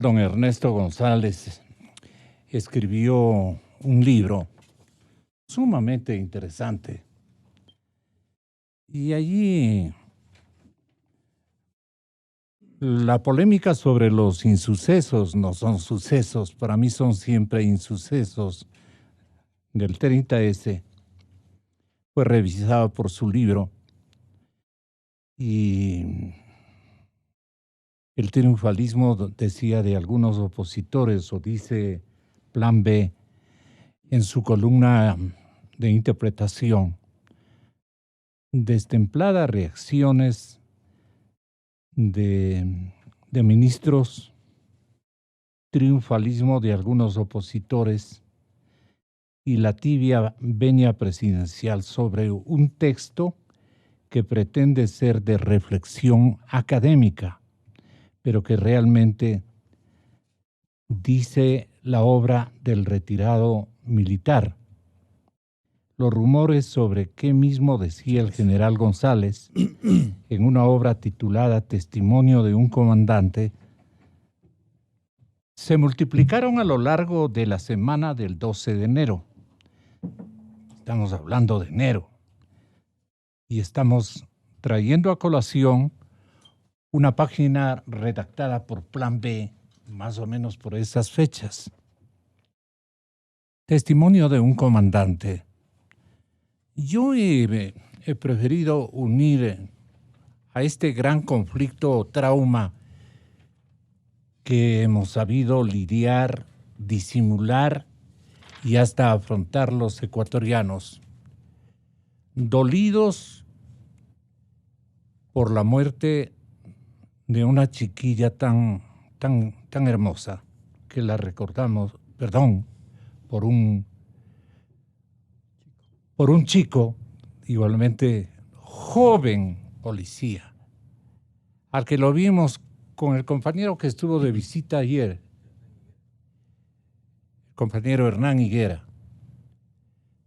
Don Ernesto González escribió un libro sumamente interesante y allí la polémica sobre los insucesos no son sucesos, para mí son siempre insucesos del 30S, fue revisada por su libro y el triunfalismo, decía de algunos opositores, o dice Plan B en su columna de interpretación, destempladas reacciones de ministros, triunfalismo de algunos opositores y la tibia venia presidencial sobre un texto que pretende ser de reflexión académica, pero que realmente dice la obra del retirado militar. Los rumores sobre qué mismo decía el general González en una obra titulada Testimonio de un comandante se multiplicaron a lo largo de la semana del 12 de enero. Estamos hablando de enero y estamos trayendo a colación una página redactada por Plan B, más o menos por esas fechas. Testimonio de un comandante. Yo he preferido unir a este gran conflicto o trauma que hemos sabido lidiar, disimular y hasta afrontar los ecuatorianos, dolidos por la muerte de una chiquilla tan hermosa, que la recordamos, por un chico igualmente joven policía, al que lo vimos con el compañero que estuvo de visita ayer, el compañero Hernán Higuera.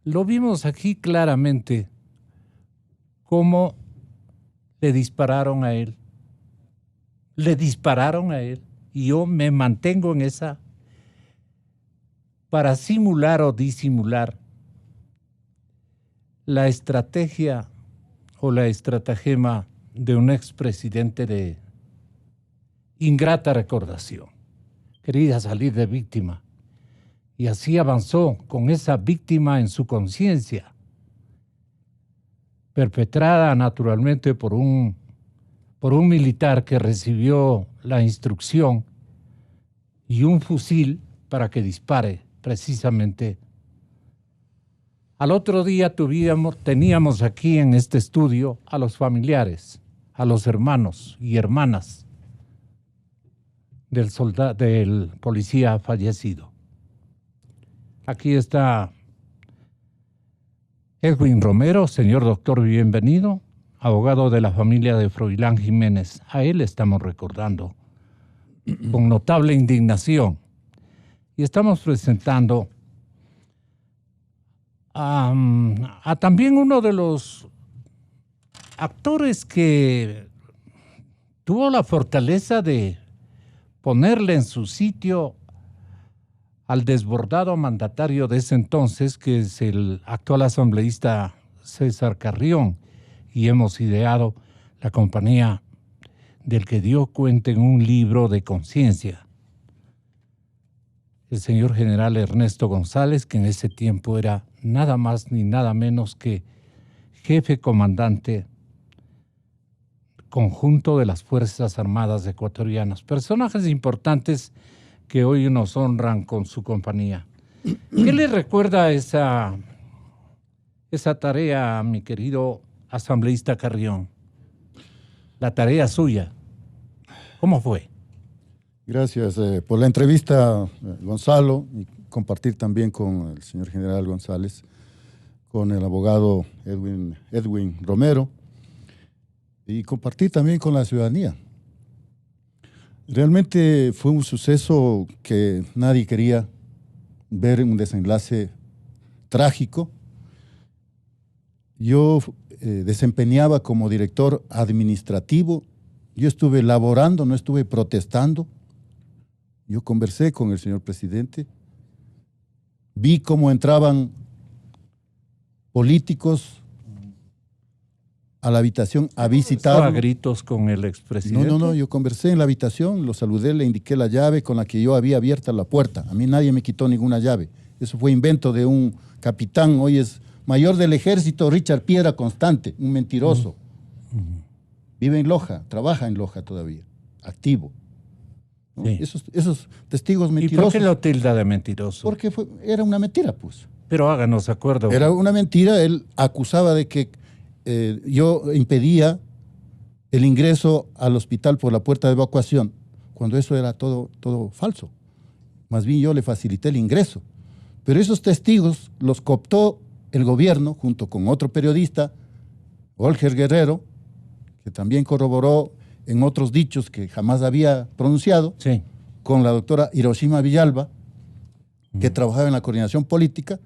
Lo vimos aquí claramente cómo le dispararon a él. Y yo me mantengo en esa para simular o disimular la estrategia o la estratagema de un expresidente de ingrata recordación. Quería salir de víctima y así avanzó con esa víctima en su conciencia, perpetrada naturalmente por un militar que recibió la instrucción y un fusil para que dispare precisamente. Al otro día teníamos aquí en este estudio a los familiares, a los hermanos y hermanas del policía fallecido. Aquí está Edwin Romero, señor doctor, bienvenido, abogado de la familia de Froilán Jiménez. A él estamos recordando con notable indignación. Y estamos presentando a también uno de los actores que tuvo la fortaleza de ponerle en su sitio al desbordado mandatario de ese entonces, que es el actual asambleísta César Carrión, y hemos ideado la compañía del que dio cuenta en un libro de conciencia. El señor general Ernesto González, que en ese tiempo era nada más ni nada menos que jefe comandante conjunto de las Fuerzas Armadas Ecuatorianas. Personajes importantes que hoy nos honran con su compañía. ¿Qué le recuerda esa tarea, mi querido asambleísta Carrión? La tarea suya. ¿Cómo fue? Gracias por la entrevista, Gonzalo, y compartir también con el señor general González, con el abogado Edwin Romero, y compartir también con la ciudadanía. Realmente fue un suceso que nadie quería ver, un desenlace trágico. Yo desempeñaba como director administrativo, yo estuve laborando, no estuve protestando. Yo conversé con el señor presidente, vi cómo entraban políticos a la habitación a visitarlo. ¿A gritos con el expresidente? No, yo conversé en la habitación, lo saludé, le indiqué la llave con la que yo había abierta la puerta. A mí nadie me quitó ninguna llave. Eso fue invento de un capitán, hoy es mayor del ejército, Richard Piedra Constante, un mentiroso. Vive en Loja, trabaja en Loja todavía, activo. ¿No? Sí. Esos testigos mentirosos. ¿Y por qué lo tilda de mentiroso? Porque era una mentira, pues. Pero háganos acuerdo. Era una mentira, él acusaba de que yo impedía el ingreso al hospital por la puerta de evacuación, cuando eso era todo falso. Más bien yo le facilité el ingreso. Pero esos testigos los cooptó el gobierno junto con otro periodista, Olger Guerrero, que también corroboró en otros dichos que jamás había pronunciado, sí, con la doctora Hiroshima Villalba, que trabajaba en la coordinación política,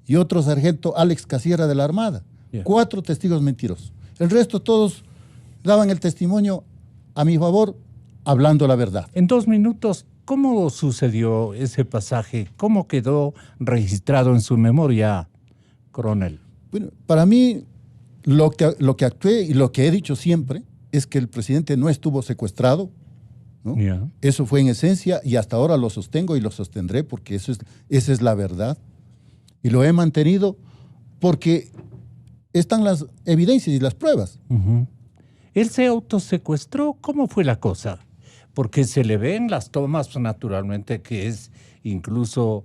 y otro sargento Alex Casierra de la Armada. 4 testigos mentirosos. El resto todos daban el testimonio a mi favor, hablando la verdad. En 2 minutos, ¿cómo sucedió ese pasaje? ¿Cómo quedó registrado en su memoria, coronel? Bueno, para mí, lo que actué y lo que he dicho siempre es que el presidente no estuvo secuestrado, ¿no? Eso fue en esencia y hasta ahora lo sostengo y lo sostendré porque esa es la verdad. Y lo he mantenido porque están las evidencias y las pruebas. ¿Él se autosecuestró? ¿Cómo fue la cosa? Porque se le ven las tomas, naturalmente, que es incluso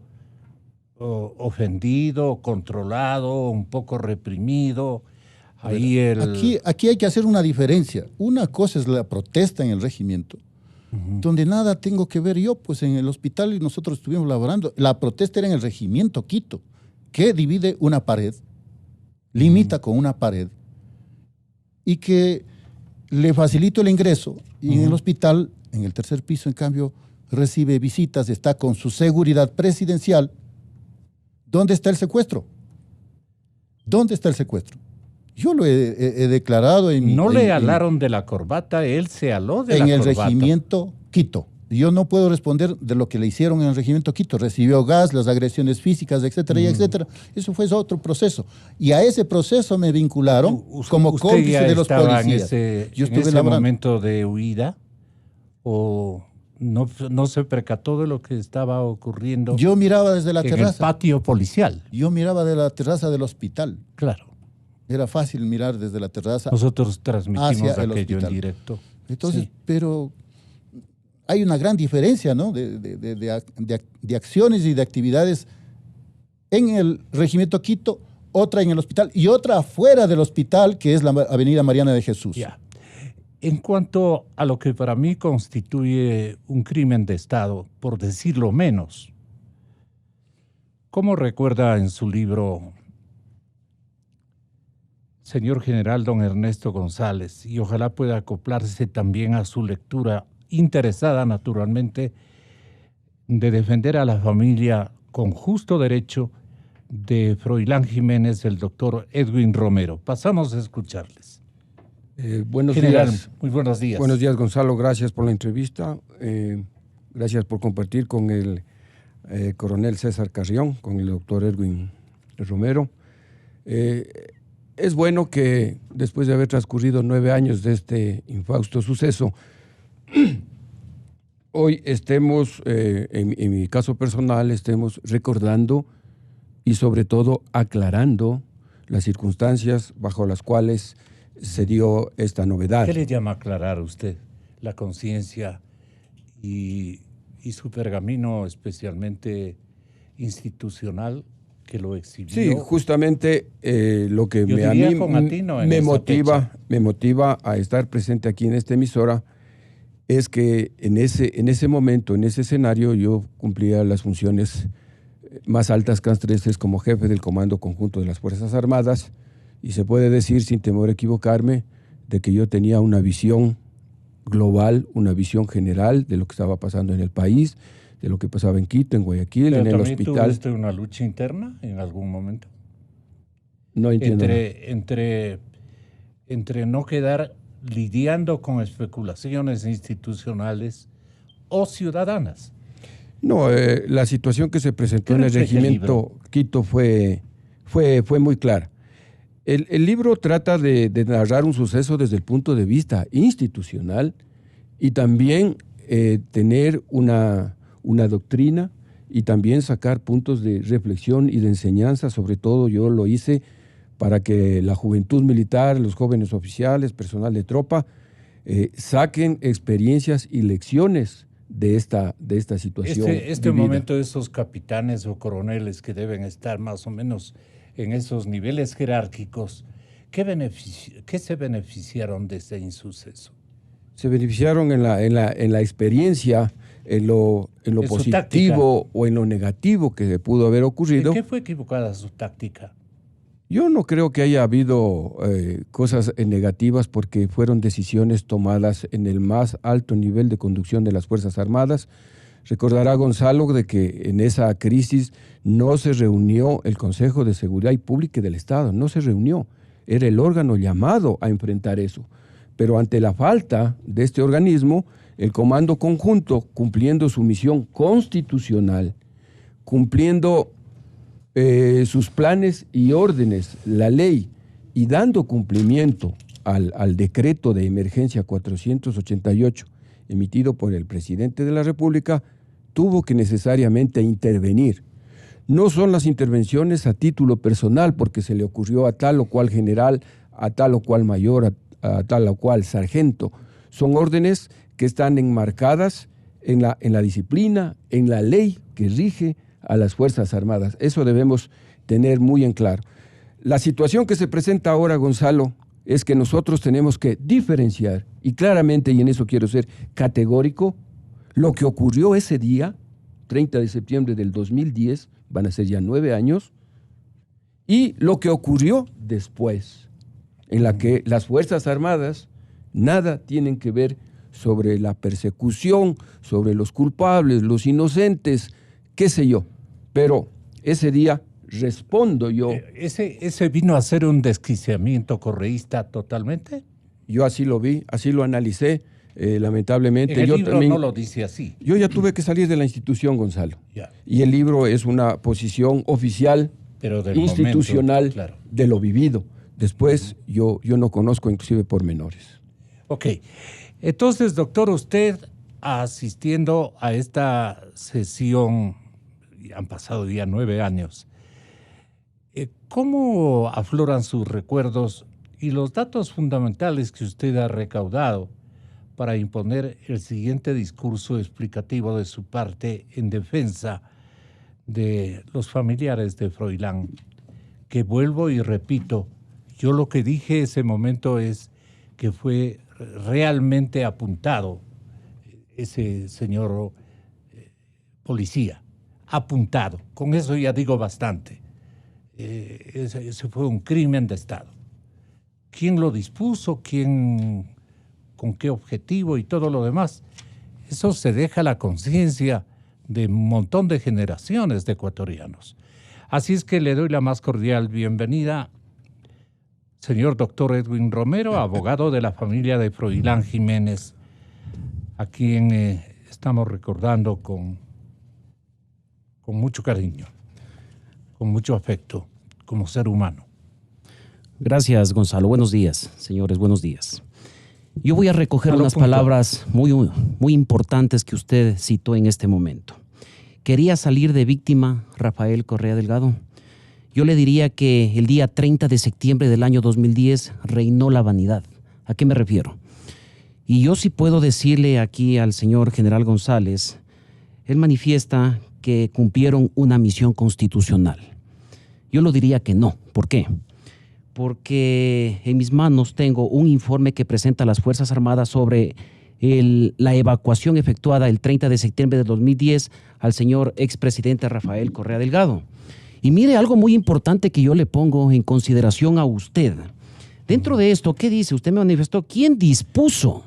ofendido, controlado, un poco reprimido. Aquí hay que hacer una diferencia. Una cosa es la protesta en el regimiento, donde nada tengo que ver yo, pues en el hospital y nosotros estuvimos laborando. La protesta era en el regimiento Quito, que divide una pared, limita con una pared, y que le facilito el ingreso, y en el hospital, en el 3er piso, en cambio, recibe visitas, está con su seguridad presidencial. ¿Dónde está el secuestro? ¿Dónde está el secuestro? Yo lo he declarado en mi... No le alaron de la corbata, él se aló de la corbata. En el regimiento Quito. Yo no puedo responder de lo que le hicieron en el regimiento Quito. Recibió gas, las agresiones físicas, etcétera, y etcétera. Eso fue otro proceso. Y a ese proceso me vincularon como cómplice de los policías. Yo estuve en ese momento de huida, o no se percató de lo que estaba ocurriendo. Yo miraba desde la terraza. En el patio policial. Yo miraba de la terraza del hospital. Claro. Era fácil mirar desde la terraza. Nosotros transmitimos aquello en directo. Entonces, pero hay una gran diferencia, ¿no? de acciones y de actividades en el regimiento Quito, otra en el hospital y otra afuera del hospital, que es la Avenida Mariana de Jesús. Ya. En cuanto a lo que para mí constituye un crimen de Estado, por decirlo menos, ¿cómo recuerda en su libro, señor general don Ernesto González, y ojalá pueda acoplarse también a su lectura interesada, naturalmente, de defender a la familia con justo derecho de Froilán Jiménez, el doctor Edwin Romero? Pasamos a escucharles. Buenos General, días. muy buenos días. Buenos días, Gonzalo. Gracias por la entrevista. Gracias por compartir con el coronel César Carrión, con el doctor Edwin Romero. Es bueno que después de haber transcurrido 9 años de este infausto suceso, hoy estemos, en mi caso personal, estemos recordando y sobre todo aclarando las circunstancias bajo las cuales se dio esta novedad. ¿Qué le llama aclarar usted? La conciencia y su pergamino especialmente institucional que lo exhibió. Sí, justamente lo que a mí me motiva a estar presente aquí en esta emisora es que en ese momento, en ese escenario, yo cumplía las funciones más altas castrenses como jefe del Comando Conjunto de las Fuerzas Armadas, y se puede decir, sin temor a equivocarme, de que yo tenía una visión global, una visión general de lo que estaba pasando en el país, de lo que pasaba en Quito, en Guayaquil, ¿Pero en el también hospital. ¿Tuviste una lucha interna en algún momento? No entiendo. Entre no quedar lidiando con especulaciones institucionales o ciudadanas. No, la situación que se presentó en el regimiento Quito fue muy clara. El libro trata de narrar un suceso desde el punto de vista institucional y también tener una doctrina y también sacar puntos de reflexión y de enseñanza. Sobre todo yo lo hice para que la juventud militar, los jóvenes oficiales, personal de tropa, saquen experiencias y lecciones de esta situación. Este momento de esos capitanes o coroneles que deben estar más o menos en esos niveles jerárquicos, ¿qué se beneficiaron de ese insuceso? Se beneficiaron en la experiencia, en lo positivo o en lo negativo que pudo haber ocurrido. ¿En qué fue equivocada su táctica? Yo no creo que haya habido cosas negativas, porque fueron decisiones tomadas en el más alto nivel de conducción de las Fuerzas Armadas. Recordará Gonzalo de que en esa crisis no se reunió el Consejo de Seguridad Pública del Estado, no se reunió. Era el órgano llamado a enfrentar eso. Pero ante la falta de este organismo, el Comando Conjunto, cumpliendo su misión constitucional, cumpliendo sus planes y órdenes, la ley, y dando cumplimiento al decreto de emergencia 488 emitido por el presidente de la República, tuvo que necesariamente intervenir. No son las intervenciones a título personal, porque se le ocurrió a tal o cual general, a tal o cual mayor, a tal o cual sargento. Son órdenes que están enmarcadas en la disciplina, en la ley que rige a las Fuerzas Armadas. Eso debemos tener muy en claro. La situación que se presenta ahora, Gonzalo, es que nosotros tenemos que diferenciar, y claramente, y en eso quiero ser categórico, lo que ocurrió ese día, 30 de septiembre del 2010, van a ser ya 9 años, y lo que ocurrió después, en la que las Fuerzas Armadas nada tienen que ver sobre la persecución, sobre los culpables, los inocentes, qué sé yo. Pero ese día respondo yo. ¿Ese vino a ser un desquiciamiento correísta totalmente? Yo así lo vi, así lo analicé. Lamentablemente. El libro también, no lo dice así. Yo ya tuve que salir de la institución, Gonzalo. Ya. Y el libro es una posición oficial, pero institucional, momento, claro, de lo vivido. Después yo no conozco inclusive pormenores. Ok. Entonces, doctor, usted asistiendo a esta sesión, han pasado ya 9 años, ¿cómo afloran sus recuerdos y los datos fundamentales que usted ha recaudado para imponer el siguiente discurso explicativo de su parte en defensa de los familiares de Froilán? Que vuelvo y repito, yo lo que dije en ese momento es que fue realmente apuntado ese señor policía, apuntado. Con eso ya digo bastante. Ese fue un crimen de Estado. ¿Quién lo dispuso? ¿Quién, con qué objetivo y todo lo demás? Eso se deja a la conciencia de un montón de generaciones de ecuatorianos. Así es que le doy la más cordial bienvenida, señor doctor Edwin Romero, abogado de la familia de Froilán Jiménez, a quien estamos recordando con mucho cariño, con mucho afecto, como ser humano. Gracias, Gonzalo. Buenos días, señores, buenos días. Yo voy a recoger unas palabras muy importantes que usted citó en este momento. ¿Quería salir de víctima Rafael Correa Delgado? Yo le diría que el día 30 de septiembre del año 2010 reinó la vanidad. ¿A qué me refiero? Y yo sí puedo decirle aquí al señor general González, él manifiesta que cumplieron una misión constitucional. Yo lo diría que no. ¿Por qué? Porque en mis manos tengo un informe que presenta las Fuerzas Armadas sobre la evacuación efectuada el 30 de septiembre de 2010 al señor expresidente Rafael Correa Delgado. Y mire algo muy importante que yo le pongo en consideración a usted. Dentro de esto, ¿qué dice? Usted me manifestó, ¿quién dispuso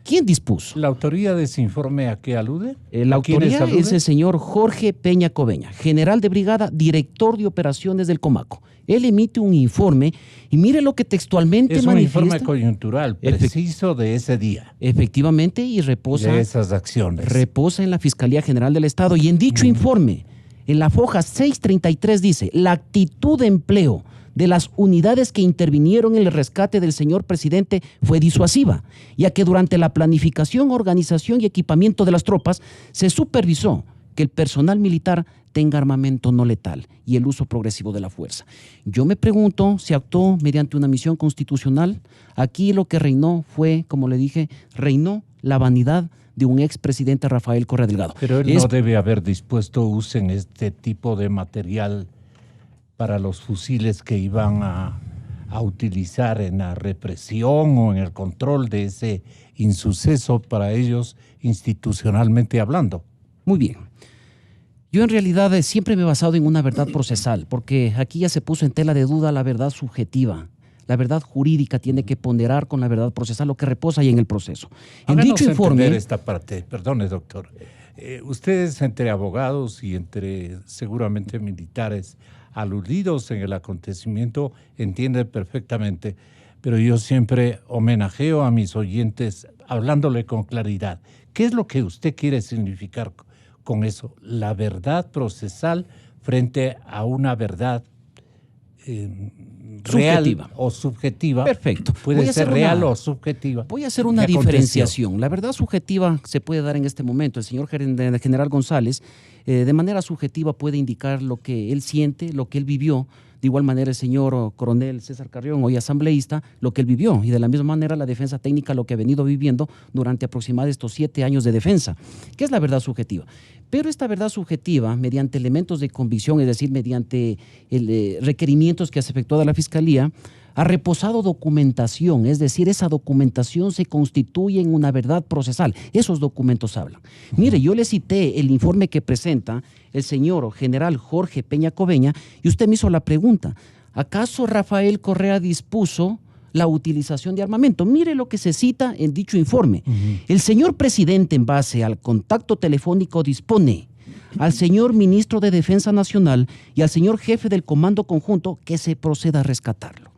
¿Quién dispuso? ¿La autoría de ese informe a qué alude? La autoría es el señor Jorge Peña Coveña, general de brigada, director de operaciones del Comaco. Él emite un informe y mire lo que textualmente manifiesta. Es un informe coyuntural, preciso de ese día. Efectivamente, y reposa... De esas acciones. Reposa en la Fiscalía General del Estado. Y en dicho informe, en la foja 633 dice, la actitud de empleo de las unidades que intervinieron en el rescate del señor presidente fue disuasiva, ya que durante la planificación, organización y equipamiento de las tropas se supervisó que el personal militar tenga armamento no letal y el uso progresivo de la fuerza. Yo me pregunto si actuó mediante una misión constitucional. Aquí lo que reinó fue, como le dije, reinó la vanidad de un expresidente, Rafael Correa Delgado. Pero él no debe haber dispuesto usen este tipo de material para los fusiles que iban a utilizar en la represión o en el control de ese insuceso para ellos institucionalmente hablando. Muy bien. Yo en realidad siempre me he basado en una verdad procesal, porque aquí ya se puso en tela de duda la verdad subjetiva. La verdad jurídica tiene que ponderar con la verdad procesal, lo que reposa ahí en el proceso. En dicho informe... esta parte, perdone, doctor. Ustedes entre abogados y entre seguramente militares aludidos en el acontecimiento entienden perfectamente, pero yo siempre homenajeo a mis oyentes hablándole con claridad. ¿Qué es lo que usted quiere significar con eso? La verdad procesal frente a una verdad real o subjetiva. Perfecto. Puede ser real o subjetiva. Voy a hacer una diferenciación. La verdad subjetiva se puede dar en este momento. El señor general González, de manera subjetiva, puede indicar lo que él siente, lo que él vivió. De igual manera, el señor coronel César Carrión, hoy asambleísta, lo que él vivió. Y de la misma manera, la defensa técnica, lo que ha venido viviendo durante aproximadamente estos 7 años de defensa. ¿Qué es la verdad subjetiva? Pero esta verdad subjetiva, mediante elementos de convicción, es decir, mediante requerimientos que ha efectuado la Fiscalía, ha reposado documentación, es decir, esa documentación se constituye en una verdad procesal. Esos documentos hablan. Mire, yo le cité el informe que presenta el señor general Jorge Peña Coveña y usted me hizo la pregunta, ¿acaso Rafael Correa dispuso la utilización de armamento? Mire lo que se cita en dicho informe. El señor presidente, en base al contacto telefónico, dispone al señor ministro de Defensa Nacional y al señor jefe del Comando Conjunto que se proceda a rescatarlo.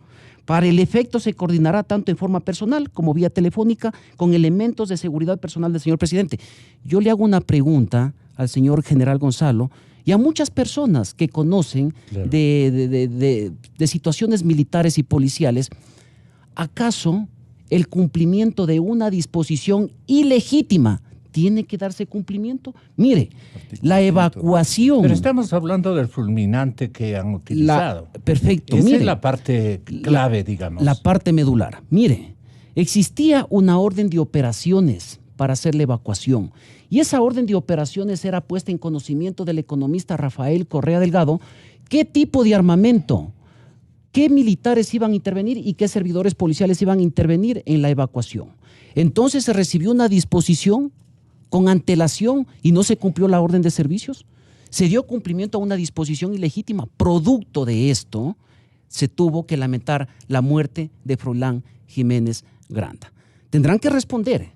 Para el efecto se coordinará tanto en forma personal como vía telefónica con elementos de seguridad personal del señor presidente. Yo le hago una pregunta al señor general Gonzalo y a muchas personas que conocen de situaciones militares y policiales. ¿Acaso el cumplimiento de una disposición ilegítima tiene que darse cumplimiento? Mire, la evacuación... Pero estamos hablando del fulminante que han utilizado. Perfecto. Esa mire, es la parte clave, digamos. La parte medular. Mire, existía una orden de operaciones para hacer la evacuación. Y esa orden de operaciones era puesta en conocimiento del economista Rafael Correa Delgado. ¿Qué tipo de armamento? ¿Qué militares iban a intervenir y qué servidores policiales iban a intervenir en la evacuación? Entonces se recibió una disposición con antelación y no se cumplió la orden de servicios. Se dio cumplimiento a una disposición ilegítima. Producto de esto, se tuvo que lamentar la muerte de Froilán Jiménez Granda. Tendrán que responder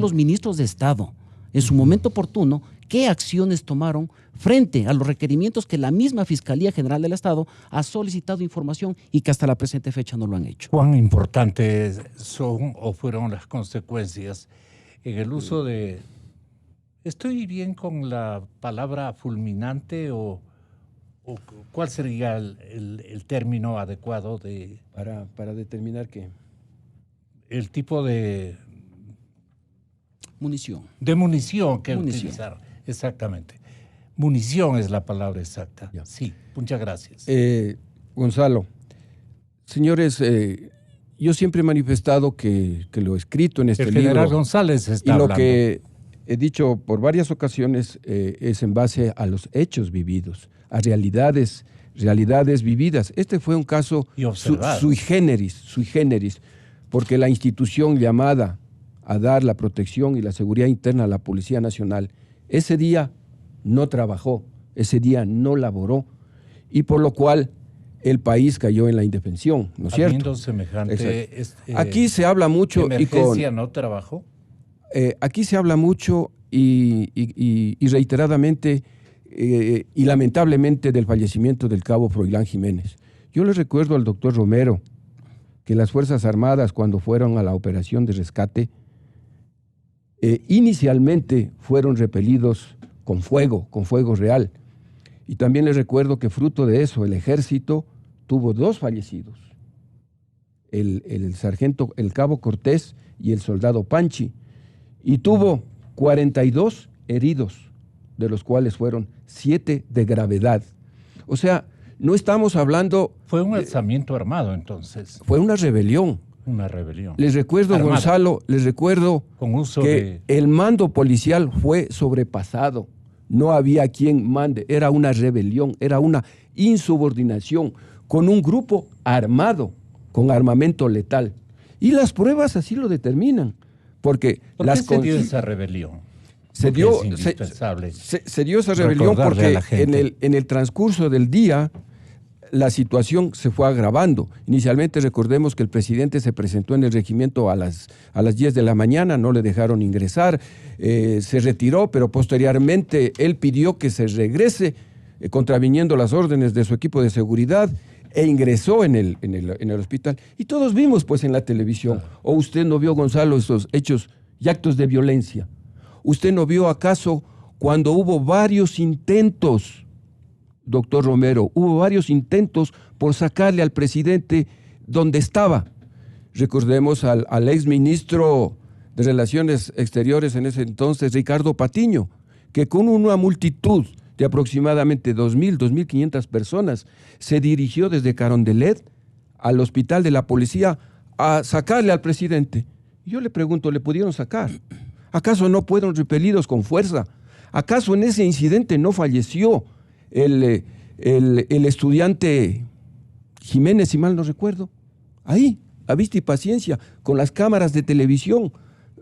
los ministros de Estado en su momento oportuno qué acciones tomaron frente a los requerimientos que la misma Fiscalía General del Estado ha solicitado información y que hasta la presente fecha no lo han hecho. ¿Cuán importantes son o fueron las consecuencias en el uso de... ¿Estoy bien con la palabra fulminante o cuál sería el término adecuado de... Para determinar qué? El tipo de... Munición. De munición que utilizaron. Exactamente. Munición es la palabra exacta. Ya. Sí, muchas gracias. Gonzalo, señores... yo siempre he manifestado que lo escrito en este libro... El general González está hablando. Y lo que he dicho por varias ocasiones es en base a los hechos vividos, a realidades vividas. Este fue un caso sui generis, porque la institución llamada a dar la protección y la seguridad interna a la Policía Nacional, ese día no trabajó, ese día no laboró, y por lo cual el país cayó en la indefensión, ¿no es cierto? Semejante aquí se habla mucho emergencia, ¿no? Trabajo. Aquí se habla mucho y reiteradamente y lamentablemente del fallecimiento del cabo Froilán Jiménez. Yo le recuerdo al doctor Romero que las Fuerzas Armadas, cuando fueron a la operación de rescate, inicialmente fueron repelidos con fuego real. Y también les recuerdo que fruto de eso el ejército tuvo 2 fallecidos, el sargento, el cabo Cortés y el soldado Panchi, y tuvo 42 heridos, de los cuales fueron 7 de gravedad. O sea, no estamos hablando... Fue un alzamiento armado, entonces. Fue una rebelión. Una rebelión. Les recuerdo, armada. Gonzalo, les recuerdo con uso que el mando policial fue sobrepasado. No había quien mande. Era una rebelión, era una insubordinación con un grupo armado, con armamento letal. Y las pruebas así lo determinan. ¿Por qué se dio esa rebelión? Se dio esa rebelión porque en el transcurso del día la situación se fue agravando. Inicialmente recordemos que el presidente se presentó en el regimiento a las 10 de la mañana, no le dejaron ingresar, se retiró, pero posteriormente él pidió que se regrese, contraviniendo las órdenes de su equipo de seguridad, e ingresó en el hospital. Y todos vimos pues en la televisión. ¿O usted no vio, Gonzalo, esos hechos y actos de violencia? ¿Usted no vio acaso cuando hubo varios intentos, doctor Romero, hubo varios intentos por sacarle al presidente donde estaba? Recordemos al exministro de Relaciones Exteriores en ese entonces, Ricardo Patiño, que con una multitud de aproximadamente 2.000, 2.500 personas se dirigió desde Carondelet al hospital de la policía a sacarle al presidente. Yo le pregunto, ¿le pudieron sacar? ¿Acaso no fueron repelidos con fuerza? ¿Acaso en ese incidente no falleció el estudiante Jiménez, si mal no recuerdo? Ahí, a vista y paciencia, con las cámaras de televisión,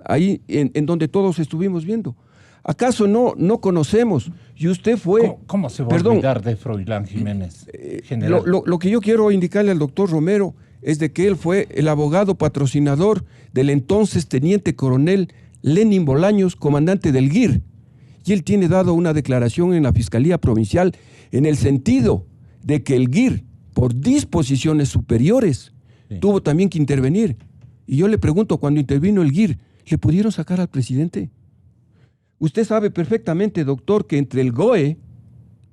ahí en donde todos estuvimos viendo. ¿Acaso no conocemos? Y usted fue... ¿Cómo se va a olvidar de Froilán Jiménez? Lo que yo quiero indicarle al doctor Romero es de que él fue el abogado patrocinador del entonces teniente coronel Lenin Bolaños, comandante del GIR. Y él tiene dado una declaración en la Fiscalía Provincial en el sentido de que el GIR, por disposiciones superiores, tuvo también que intervenir. Y yo le pregunto, cuando intervino el GIR, ¿le pudieron sacar al presidente? Usted sabe perfectamente, doctor, que entre el GOE,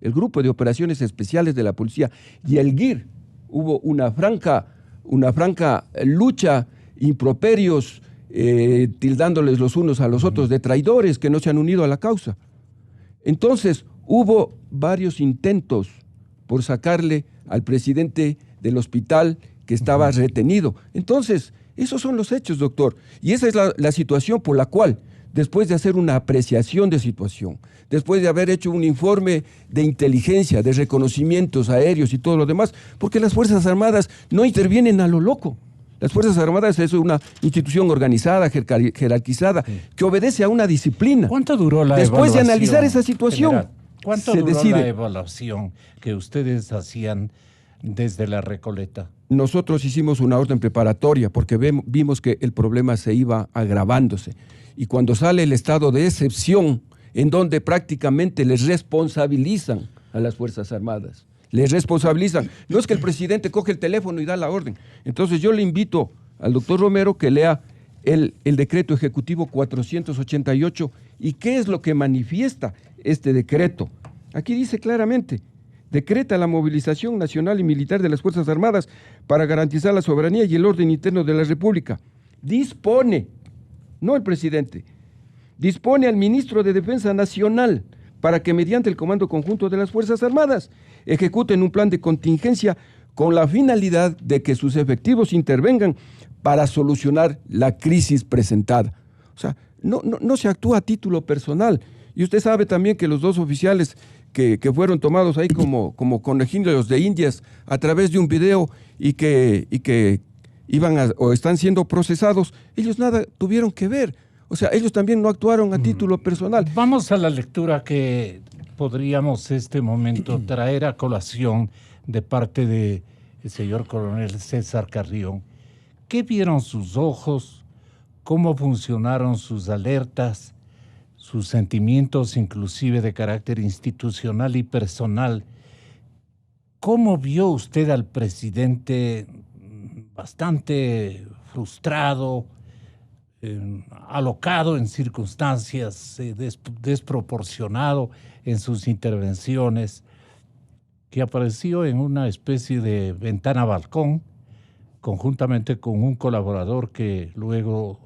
el Grupo de Operaciones Especiales de la Policía, y el GIR hubo una franca lucha, improperios, tildándoles los unos a los otros de traidores que no se han unido a la causa. Entonces, hubo varios intentos por sacarle al presidente del hospital que estaba retenido. Entonces, esos son los hechos, doctor. Y esa es la situación por la cual, después de hacer una apreciación de situación, después de haber hecho un informe de inteligencia, de reconocimientos aéreos y todo lo demás, porque las Fuerzas Armadas no intervienen a lo loco. Las Fuerzas Armadas es una institución organizada, jerarquizada, que obedece a una disciplina. ¿Cuánto duró la evaluación? Después de analizar esa situación, general, ¿cuánto duró la evaluación que ustedes hacían desde la Recoleta? Nosotros hicimos una orden preparatoria porque vimos que el problema se iba agravándose. Y cuando sale el estado de excepción, en donde prácticamente les responsabilizan a las Fuerzas Armadas, les responsabilizan. No es que el presidente coge el teléfono y da la orden. Entonces yo le invito al doctor Romero que lea el decreto ejecutivo 488 y qué es lo que manifiesta este decreto. Aquí dice claramente: decreta la movilización nacional y militar de las Fuerzas Armadas para garantizar la soberanía y el orden interno de la República. Dispone, no el presidente, dispone al ministro de Defensa Nacional para que mediante el Comando Conjunto de las Fuerzas Armadas ejecuten un plan de contingencia con la finalidad de que sus efectivos intervengan para solucionar la crisis presentada. O sea, no se actúa a título personal. Y usted sabe también que los 2 oficiales que fueron tomados ahí como conejillos de indias a través de un video y que iban o están siendo procesados, ellos nada tuvieron que ver. O sea, ellos también no actuaron a título personal. Vamos a la lectura que podríamos momento traer a colación de parte de el señor coronel César Carrión, ¿qué vieron sus ojos? ¿Cómo funcionaron sus alertas? Sus sentimientos, inclusive de carácter institucional y personal. ¿Cómo vio usted al presidente bastante frustrado, alocado en circunstancias, desproporcionado en sus intervenciones, que apareció en una especie de ventana-balcón, conjuntamente con un colaborador que luego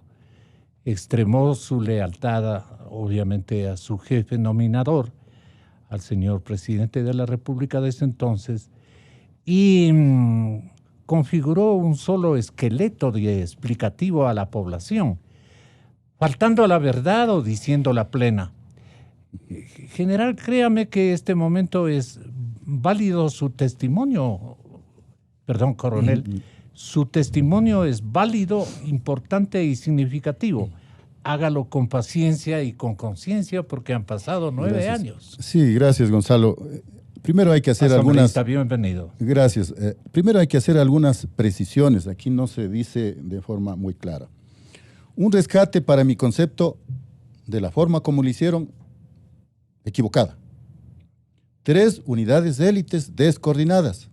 extremó su lealtad, obviamente, a su jefe nominador, al señor presidente de la República de ese entonces, y configuró un solo esqueleto explicativo a la población, faltando a la verdad o diciendo la plena? General, créame que este momento es válido su testimonio, perdón, coronel, su testimonio es válido, importante y significativo. Hágalo con paciencia y con conciencia porque han pasado 9 años. Sí, gracias, Gonzalo. Primero hay que hacer algunas... Bienvenido. Gracias. Primero hay que hacer algunas precisiones. Aquí no se dice de forma muy clara. Un rescate, para mi concepto, de la forma como lo hicieron, equivocada. 3 unidades de élites descoordinadas.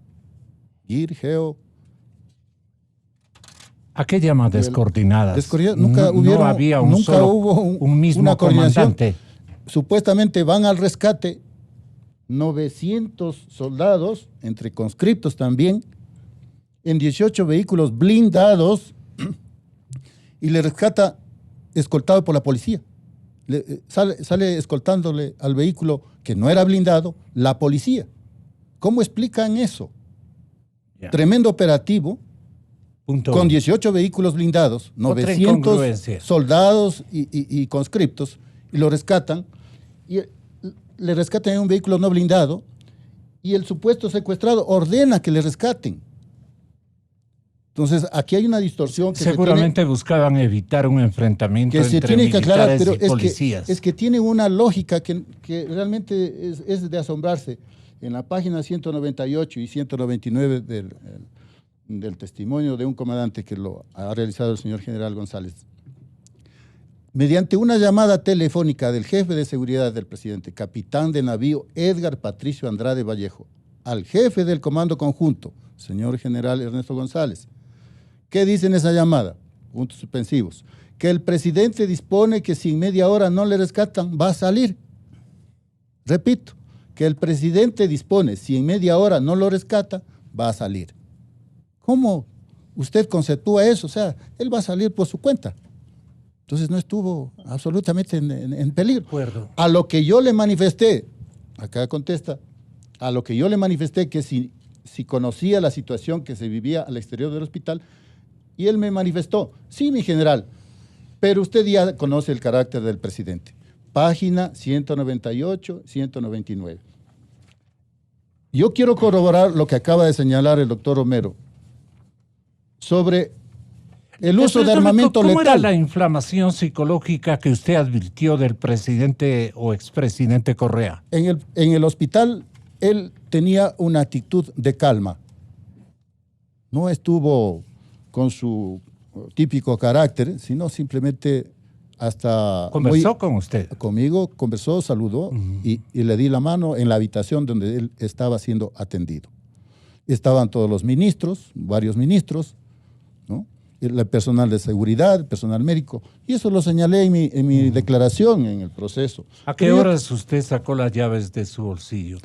GIR, GEO. ¿A qué llaman descoordinadas? Nunca hubo un mismo comandante. Supuestamente van al rescate 900 soldados, entre conscriptos también, en 18 vehículos blindados, y le rescata escoltado por la policía. Sale escoltándole al vehículo que no era blindado la policía. ¿Cómo explican eso? Yeah. Tremendo operativo. Con 18 vehículos blindados, 900 soldados y conscriptos, y lo rescatan, y le rescatan en un vehículo no blindado, y el supuesto secuestrado ordena que le rescaten. Entonces, aquí hay una distorsión. Que seguramente buscaban evitar un enfrentamiento entre militares y policías. Es que tiene una lógica que realmente es de asombrarse. En la página 198 y 199 del testimonio de un comandante que lo ha realizado el señor general González, mediante una llamada telefónica del jefe de seguridad del presidente, capitán de navío Edgar Patricio Andrade Vallejo, al jefe del comando conjunto, señor general Ernesto González. ¿Qué dice en esa llamada? Puntos suspensivos. Que el presidente dispone que si en media hora no le rescatan, va a salir. Repito, que el presidente dispone, si en media hora no lo rescata, va a salir. ¿Cómo usted conceptúa eso? O sea, él va a salir por su cuenta. Entonces no estuvo absolutamente en peligro. A lo que yo le manifesté, acá contesta, a lo que yo le manifesté que si conocía la situación que se vivía al exterior del hospital, y él me manifestó, sí, mi general, pero usted ya conoce el carácter del presidente. Página 198, 199. Yo quiero corroborar lo que acaba de señalar el doctor Romero sobre el uso de armamento letal. ¿Cómo era la inflamación psicológica que usted advirtió del presidente o expresidente Correa? En el hospital, él tenía una actitud de calma. No estuvo con su típico carácter, sino simplemente hasta... ¿Conversó con usted? Conmigo, conversó, saludó y le di la mano en la habitación donde él estaba siendo atendido. Estaban todos los ministros, varios ministros, ¿no? El personal de seguridad, el personal médico, y eso lo señalé en mi declaración en el proceso. ¿A qué horas usted sacó las llaves de su bolsillo?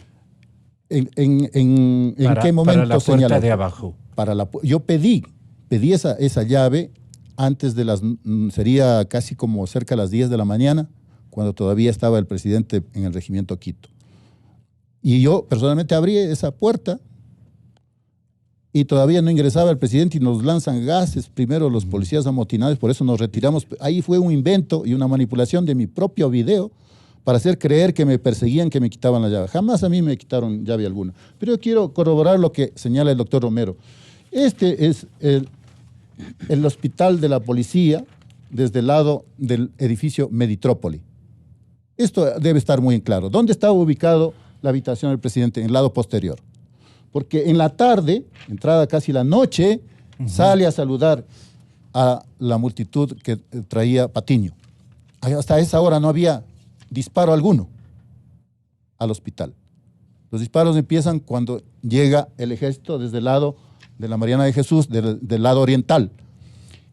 ¿En qué momento? Para la puerta de abajo. Yo pedí esa llave antes de sería casi como cerca de las 10 de la mañana, cuando todavía estaba el presidente en el regimiento Quito. Y yo personalmente abrí esa puerta y todavía no ingresaba el presidente y nos lanzan gases, primero los policías amotinados, por eso nos retiramos. Ahí fue un invento y una manipulación de mi propio video para hacer creer que me perseguían, que me quitaban la llave. Jamás a mí me quitaron llave alguna. Pero yo quiero corroborar lo que señala el doctor Romero. Este es el hospital de la policía desde el lado del edificio Meditrópoli. Esto debe estar muy en claro. ¿Dónde estaba ubicado la habitación del presidente? En el lado posterior. porque en la tarde, entrada casi la noche, sale a saludar a la multitud que traía Patiño. Hasta esa hora no había disparo alguno al hospital. Los disparos empiezan cuando llega el ejército desde el lado de la Mariana de Jesús, del lado oriental.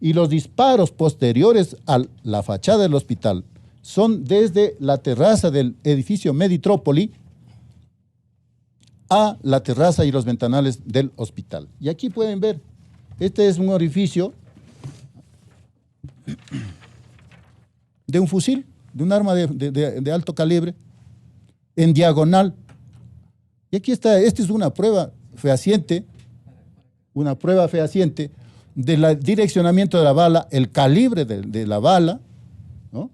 Y los disparos posteriores a la fachada del hospital son desde la terraza del edificio Meditrópoli a la terraza y los ventanales del hospital. Y aquí pueden ver, este es un orificio de un fusil, de un arma de alto calibre, en diagonal. Y aquí está, esta es una prueba fehaciente del direccionamiento de la bala, el calibre de la bala, ¿no?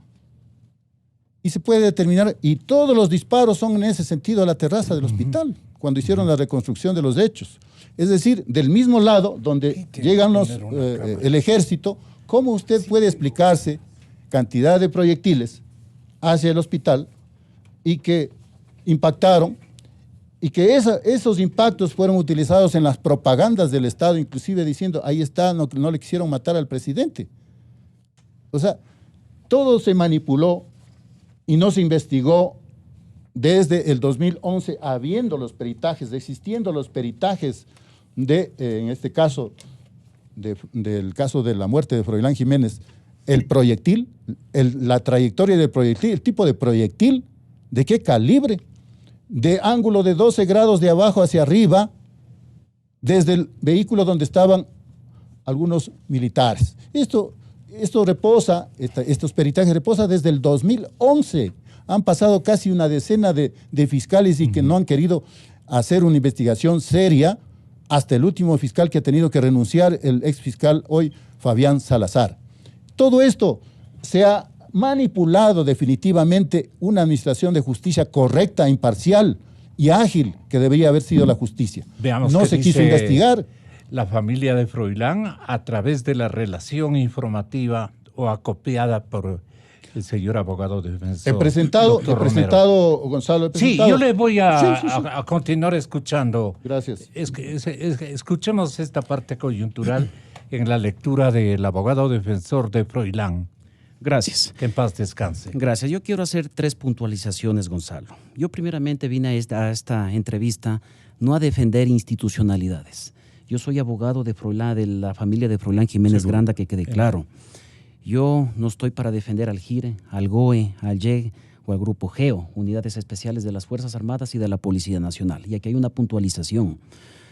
Y se puede determinar, y todos los disparos son en ese sentido a la terraza del hospital, cuando hicieron la reconstrucción de los hechos. Es decir, del mismo lado donde llegan el ejército, ¿cómo usted puede explicarse cantidad de proyectiles hacia el hospital y que impactaron y que esos impactos fueron utilizados en las propagandas del Estado, inclusive diciendo, ahí está, no le quisieron matar al presidente? O sea, todo se manipuló y no se investigó desde el 2011, habiendo los peritajes, existiendo los peritajes en este caso, del caso de la muerte de Froilán Jiménez, el proyectil, la trayectoria del proyectil, el tipo de proyectil, de qué calibre, de ángulo de 12 grados de abajo hacia arriba, desde el vehículo donde estaban algunos militares. Esto reposa, estos peritajes reposan desde el 2011. Han pasado casi una decena de fiscales y que no han querido hacer una investigación seria, hasta el último fiscal que ha tenido que renunciar, el ex fiscal hoy, Fabián Salazar. Todo esto se ha manipulado definitivamente una administración de justicia correcta, imparcial y ágil que debería haber sido la justicia. Veamos no se quiso investigar. La familia de Froilán, a través de la relación informativa o acopiada por el señor abogado defensor. He presentado, Gonzalo. Sí, yo le voy a continuar escuchando. Gracias. Escuchemos esta parte coyuntural en la lectura del abogado defensor de Froilán. Gracias. Que en paz descanse. Gracias. Yo quiero hacer 3 puntualizaciones, Gonzalo. Yo primeramente vine a esta entrevista no a defender institucionalidades. Yo soy abogado de Froilán, de la familia de Froilán Jiménez Granda, que quede claro. Yo no estoy para defender al GIRE, al GOE, al YEG o al Grupo GEO, Unidades Especiales de las Fuerzas Armadas y de la Policía Nacional. Y aquí hay una puntualización.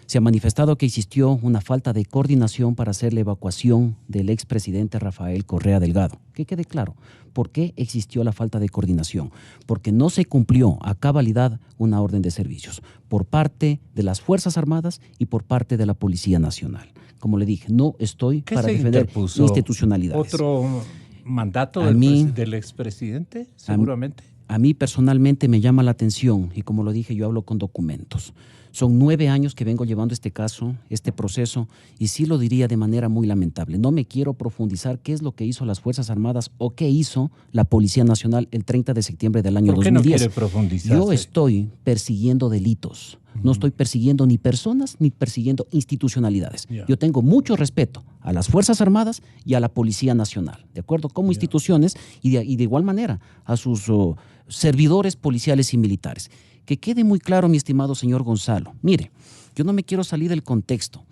Se ha manifestado que existió una falta de coordinación para hacer la evacuación del expresidente Rafael Correa Delgado. Que quede claro, ¿por qué existió la falta de coordinación? Porque no se cumplió a cabalidad una orden de servicios por parte de las Fuerzas Armadas y por parte de la Policía Nacional. Como le dije, no estoy para defender institucionalidades. ¿Otro mandato del expresidente, seguramente? A mí personalmente me llama la atención, y como lo dije, yo hablo con documentos. Son 9 años que vengo llevando este caso, este proceso, y sí lo diría de manera muy lamentable. No me quiero profundizar qué es lo que hizo las Fuerzas Armadas o qué hizo la Policía Nacional el 30 de septiembre del año 2010. ¿Por qué no quiere profundizar? Yo estoy persiguiendo delitos. No estoy persiguiendo ni personas ni persiguiendo institucionalidades. Yo tengo mucho respeto a las Fuerzas Armadas y a la Policía Nacional, ¿de acuerdo? Como instituciones y de igual manera a sus servidores policiales y militares. Que quede muy claro, mi estimado señor Gonzalo. Mire, yo no me quiero salir del contexto.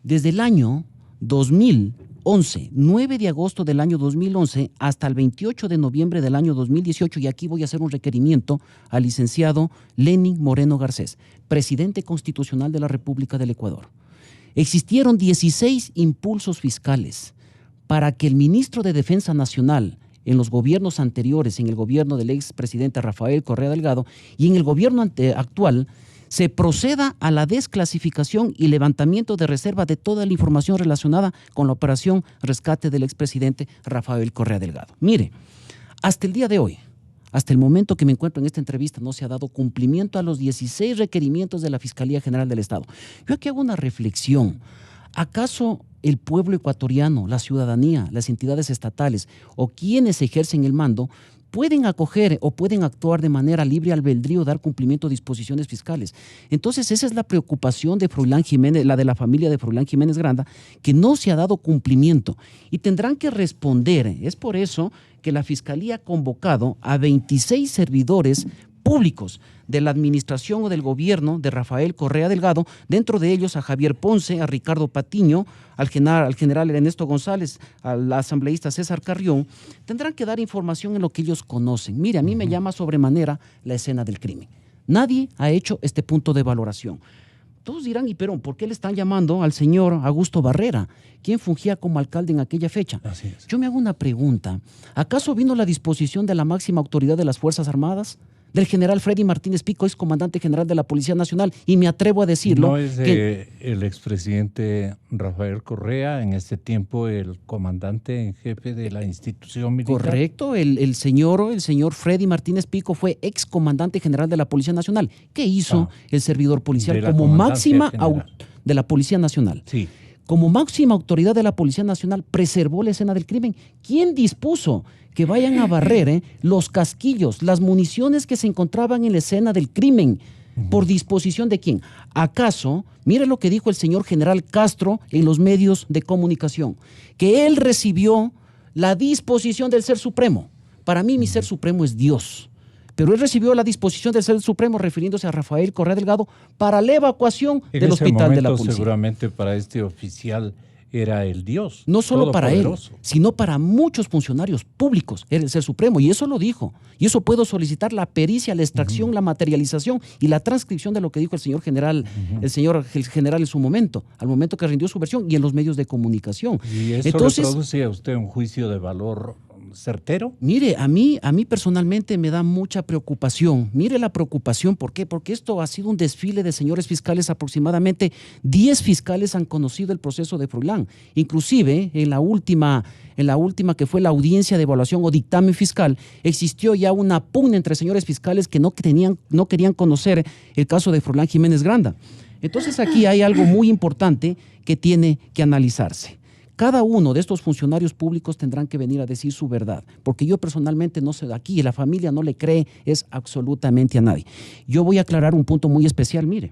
Desde el año 2011, 9 de agosto del año 2011, hasta el 28 de noviembre del año 2018, y aquí voy a hacer un requerimiento al licenciado Lenin Moreno Garcés, presidente constitucional de la República del Ecuador. Existieron 16 impulsos fiscales para que el ministro de Defensa Nacional, en los gobiernos anteriores, en el gobierno del expresidente Rafael Correa Delgado y en el gobierno actual, se proceda a la desclasificación y levantamiento de reserva de toda la información relacionada con la operación rescate del expresidente Rafael Correa Delgado. Mire, hasta el día de hoy, hasta el momento que me encuentro en esta entrevista, no se ha dado cumplimiento a los 16 requerimientos de la Fiscalía General del Estado. Yo aquí hago una reflexión. ¿Acaso el pueblo ecuatoriano, la ciudadanía, las entidades estatales o quienes ejercen el mando pueden acoger o pueden actuar de manera libre albedrío, dar cumplimiento a disposiciones fiscales. Entonces, esa es la preocupación de Froilán Jiménez, la de la familia de Froilán Jiménez Granda, que no se ha dado cumplimiento y tendrán que responder. Es por eso que la Fiscalía ha convocado a 26 servidores públicos de la administración o del gobierno de Rafael Correa Delgado, dentro de ellos a Javier Ponce, a Ricardo Patiño, al general Ernesto González, al asambleísta César Carrión. Tendrán que dar información en lo que ellos conocen. Mire, a mí me llama sobremanera la escena del crimen. Nadie ha hecho este punto de valoración. Todos dirán, y pero ¿por qué le están llamando al señor Augusto Barrera, quien fungía como alcalde en aquella fecha? Así es. Yo me hago una pregunta. ¿Acaso vino la disposición de la máxima autoridad de las Fuerzas Armadas? Del general Freddy Martínez Pico, ex comandante general de la Policía Nacional, y me atrevo a decirlo. No es el expresidente Rafael Correa, en este tiempo el comandante en jefe de la institución militar. Correcto, el señor Freddy Martínez Pico fue ex comandante general de la Policía Nacional. ¿Qué hizo el servidor policial como máxima de la Policía Nacional? Sí. Como máxima autoridad de la Policía Nacional, preservó la escena del crimen. ¿Quién dispuso que vayan a barrer los casquillos, las municiones que se encontraban en la escena del crimen? ¿Por disposición de quién? ¿Acaso, mire lo que dijo el señor general Castro en los medios de comunicación, que él recibió la disposición del Ser Supremo? Para mí, mi Ser Supremo es Dios. Pero él recibió la disposición del Ser Supremo refiriéndose a Rafael Correa Delgado para la evacuación del hospital de la policía. Seguramente para este oficial era el Dios. No solo para él, sino para muchos funcionarios públicos, era el Ser Supremo, y eso lo dijo. Y eso puedo solicitar la pericia, la extracción, la materialización y la transcripción de lo que dijo el señor general, el general en su momento, al momento que rindió su versión y en los medios de comunicación. ¿Y eso le produce a usted un juicio de valor certero? Mire, a mí personalmente me da mucha preocupación. Mire la preocupación, ¿por qué? Porque esto ha sido un desfile de señores fiscales. Aproximadamente 10 fiscales han conocido el proceso de Froilán. Inclusive, en la última que fue la audiencia de evaluación o dictamen fiscal, existió ya una pugna entre señores fiscales que no querían conocer el caso de Froilán Jiménez Granda. Entonces aquí hay algo muy importante que tiene que analizarse. Cada uno de estos funcionarios públicos tendrán que venir a decir su verdad, porque yo personalmente no sé, aquí la familia no le cree absolutamente a nadie. Yo voy a aclarar un punto muy especial, mire,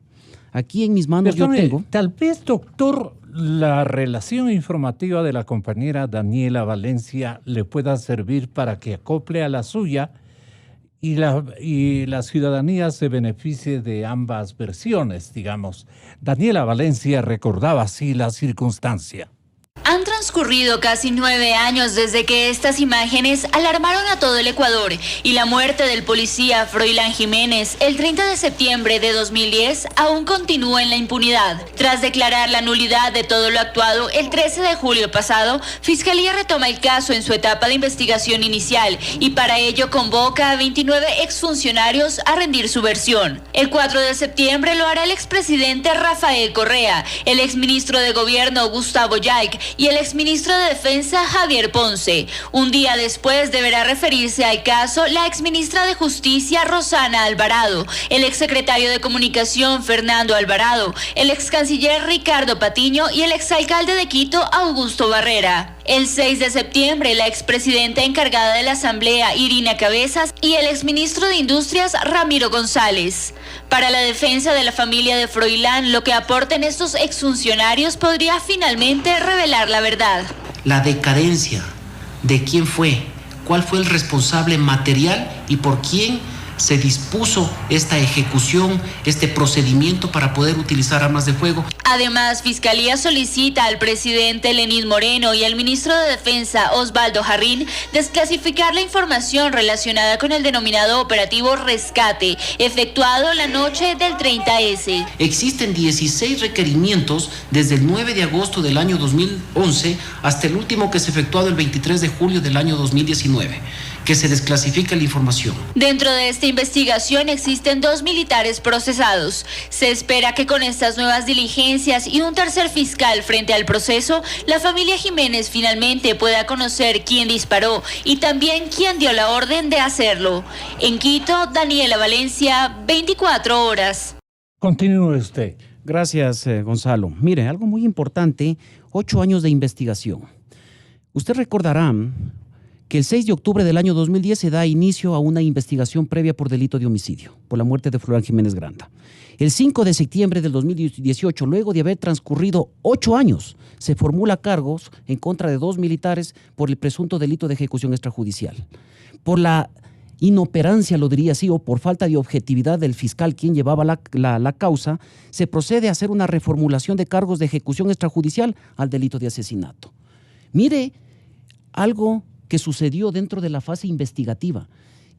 aquí en mis manos yo tengo... Tal vez, doctor, la relación informativa de la compañera Daniela Valencia le pueda servir para que acople a la suya y la ciudadanía se beneficie de ambas versiones, digamos. Daniela Valencia recordaba así la circunstancia. Han transcurrido casi 9 años desde que estas imágenes alarmaron a todo el Ecuador y la muerte del policía Froilán Jiménez el 30 de septiembre de 2010 aún continúa en la impunidad. Tras declarar la nulidad de todo lo actuado el 13 de julio pasado, Fiscalía retoma el caso en su etapa de investigación inicial y para ello convoca a 29 exfuncionarios a rendir su versión. El 4 de septiembre lo hará el expresidente Rafael Correa, el exministro de Gobierno Gustavo Yaik y el exministro de Defensa Javier Ponce. Un día después deberá referirse al caso la exministra de Justicia Rosana Alvarado, el exsecretario de Comunicación Fernando Alvarado, el excanciller Ricardo Patiño y el exalcalde de Quito Augusto Barrera. El 6 de septiembre, la expresidenta encargada de la Asamblea, Irina Cabezas, y el exministro de Industrias, Ramiro González. Para la defensa de la familia de Froilán, lo que aporten estos exfuncionarios podría finalmente revelar la verdad. La decadencia de quién fue, cuál fue el responsable material y por quién se dispuso esta ejecución, este procedimiento para poder utilizar armas de fuego. Además, Fiscalía solicita al presidente Lenín Moreno y al ministro de Defensa Osvaldo Jarrín desclasificar la información relacionada con el denominado operativo Rescate, efectuado la noche del 30S. Existen 16 requerimientos desde el 9 de agosto del año 2011 hasta el último que se efectuado el 23 de julio del año 2019. Que se desclasifica la información. Dentro de esta investigación existen 2 militares procesados. Se espera que con estas nuevas diligencias y un tercer fiscal frente al proceso, la familia Jiménez finalmente pueda conocer quién disparó y también quién dio la orden de hacerlo. En Quito, Daniela Valencia, 24 horas. Continúe usted. Gracias, Gonzalo. Mire, algo muy importante, 8 años de investigación. Usted recordará que el 6 de octubre del año 2010 se da inicio a una investigación previa por delito de homicidio, por la muerte de Froilán Jiménez Granda. El 5 de septiembre del 2018, luego de haber transcurrido 8 años, se formula cargos en contra de 2 militares por el presunto delito de ejecución extrajudicial. Por la inoperancia, lo diría así, o por falta de objetividad del fiscal quien llevaba la causa, se procede a hacer una reformulación de cargos de ejecución extrajudicial al delito de asesinato. Mire algo que sucedió dentro de la fase investigativa,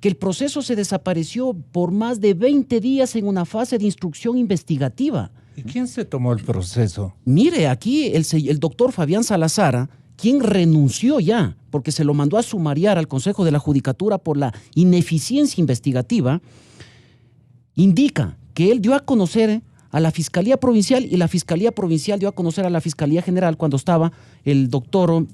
que el proceso se desapareció por más de 20 días en una fase de instrucción investigativa. ¿Y quién se tomó el proceso? Mire, aquí el doctor Fabián Salazar, quien renunció ya, porque se lo mandó a sumariar al Consejo de la Judicatura por la ineficiencia investigativa, indica que él dio a conocer a la Fiscalía Provincial y la Fiscalía Provincial dio a conocer a la Fiscalía General cuando estaba el doctor